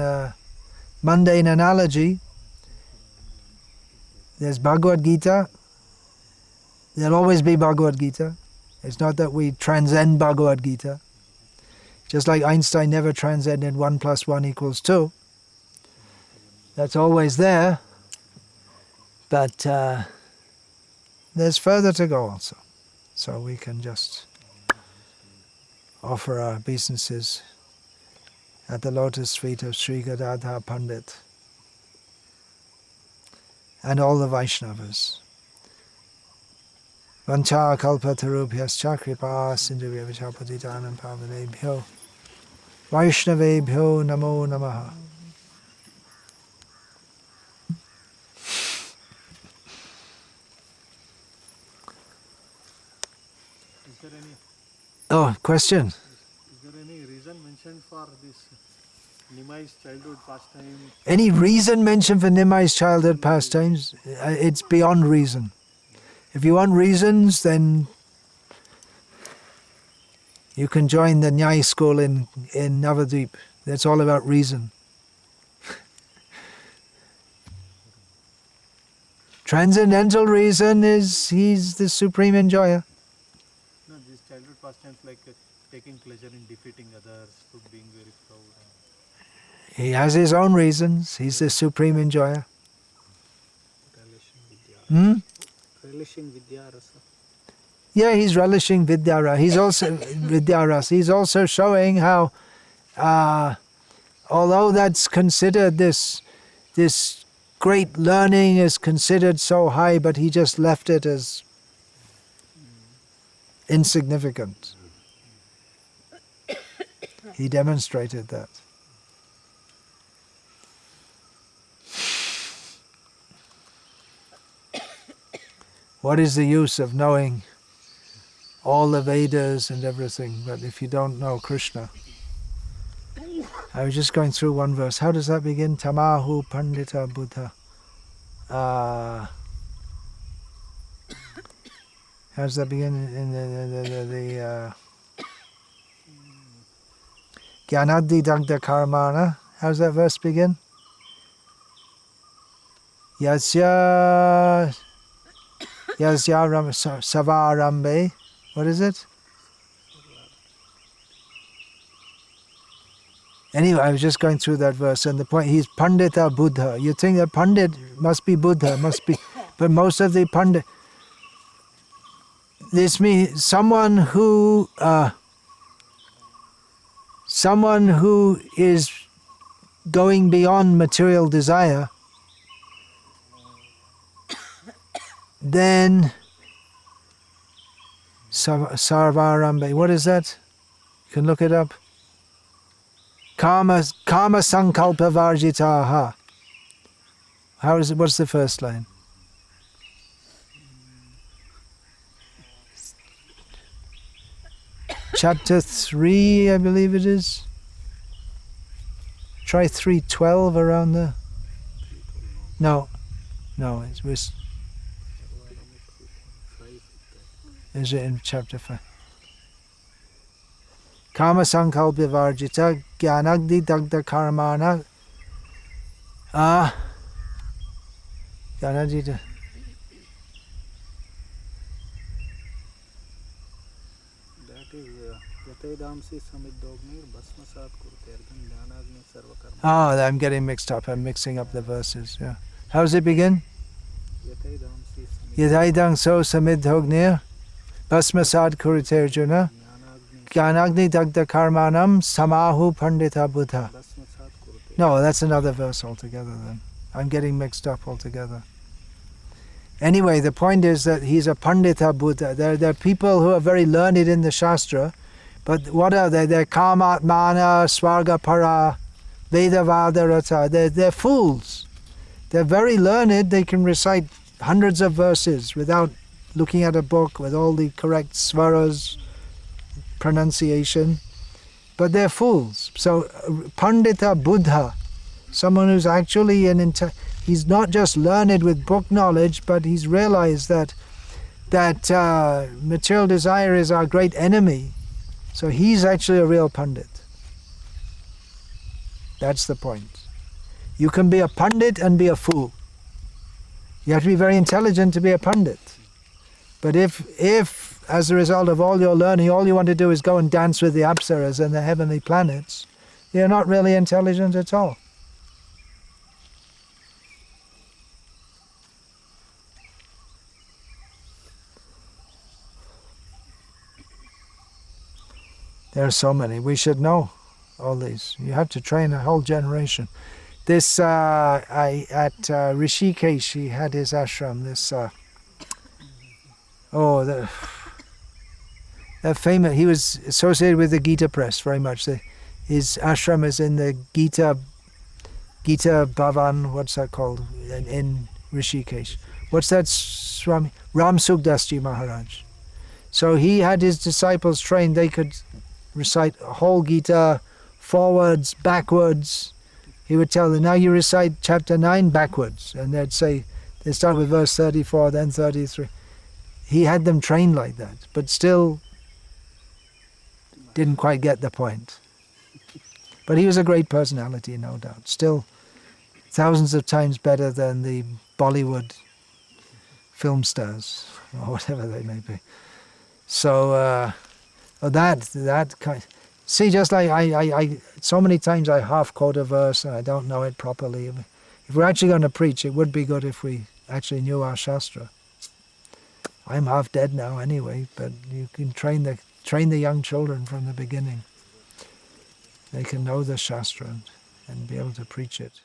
analogy. There's Bhagavad Gita. There'll always be Bhagavad Gita. It's not that we transcend Bhagavad Gita. Just like Einstein never transcended 1 + 1 = 2. That's always there. But there's further to go also. So we can just offer our obeisances at the lotus feet of Sri Gadadhara Pandita and all the Vaishnavas. Vancha kalpatarubhyascha kripa sindhuvya vichapatitanam pavanebhyo Vaishnavebhyo namo namaha. Oh, question. Is there any reason mentioned for this Nimai's childhood pastime? Any reason mentioned for Nimai's childhood pastimes? It's beyond reason. If you want reasons, then you can join the Nyai school in Navadvip. That's all about reason. Transcendental reason is he's the supreme enjoyer. No, these childhood pastimes like taking pleasure in defeating others, being very proud. He has his own reasons. He's the supreme enjoyer. Relishing Vidya Rasa. Yeah, he's relishing Vidyarasa. He's also Vidyarasa. He's also showing how, although that's considered this great learning is considered so high, but he just left it as insignificant. He demonstrated that. What is the use of knowing all the Vedas and everything, but if you don't know Krishna? I was just going through one verse. How does that begin? Tamahu Pandita Buddha. How does that begin in the Gyanadi Dagda Karmana? How does that verse begin? Yasya Savarambe. What is it? Anyway, I was just going through that verse, and the point, he's Pandita Buddha. You think that Pandit must be Buddha, but most of the Pandit, this means someone who is going beyond material desire, then Sarvarambe, what is that? You can look it up. Kama Sankalpa Varjitaha. How is it? What's the first line? Chapter 3, I believe it is. Try 3:12 around there. No, it was. Is it in chapter 5? Kama sankalpa varjita gyanagdi dagda karmana. Gyanagdi. Oh, I'm getting mixed up. I'm mixing up the verses. Yeah. How does it begin? Yadaidang so samidhognir basmasad kuriterjuna gyanagni dagda karmanam samahu pandita buddha. No, that's another verse altogether then. I'm getting mixed up altogether. Anyway, the point is that he's a Pandita Buddha. They're people who are very learned in the Shastra, but what are they? They're Kamatmana, Swargapara, Vedavadarata. They're fools. They're very learned. They can recite hundreds of verses without looking at a book with all the correct svaras, pronunciation, but they're fools. So Pandita Buddha, someone who's actually he's not just learned with book knowledge, but he's realized that material desire is our great enemy. So he's actually a real Pandit. That's the point. You can be a Pandit and be a fool. You have to be very intelligent to be a Pandit. But if as a result of all your learning, all you want to do is go and dance with the Apsaras and the heavenly planets, you're not really intelligent at all. There are so many. We should know all these. You have to train a whole generation. This at Rishikesh, he had his ashram. That famous. He was associated with the Gita press very much. His ashram is in the Gita Bhavan. What's that called in Rishikesh? What's that, Swami? Ram Sukhdasji Maharaj. So he had his disciples trained. They could recite a whole Gita, forwards, backwards. He would tell them, now you recite chapter 9 backwards. And they'd start with verse 34, then 33. He had them trained like that, but still didn't quite get the point. But he was a great personality, no doubt. Still thousands of times better than the Bollywood film stars, or whatever they may be. So, that kind. See, just like I so many times I half quote a verse and I don't know it properly. If we're actually going to preach, it would be good if we actually knew our Shastra. I'm half dead now anyway, but you can train the young children from the beginning. They can know the Shastra and be able to preach it.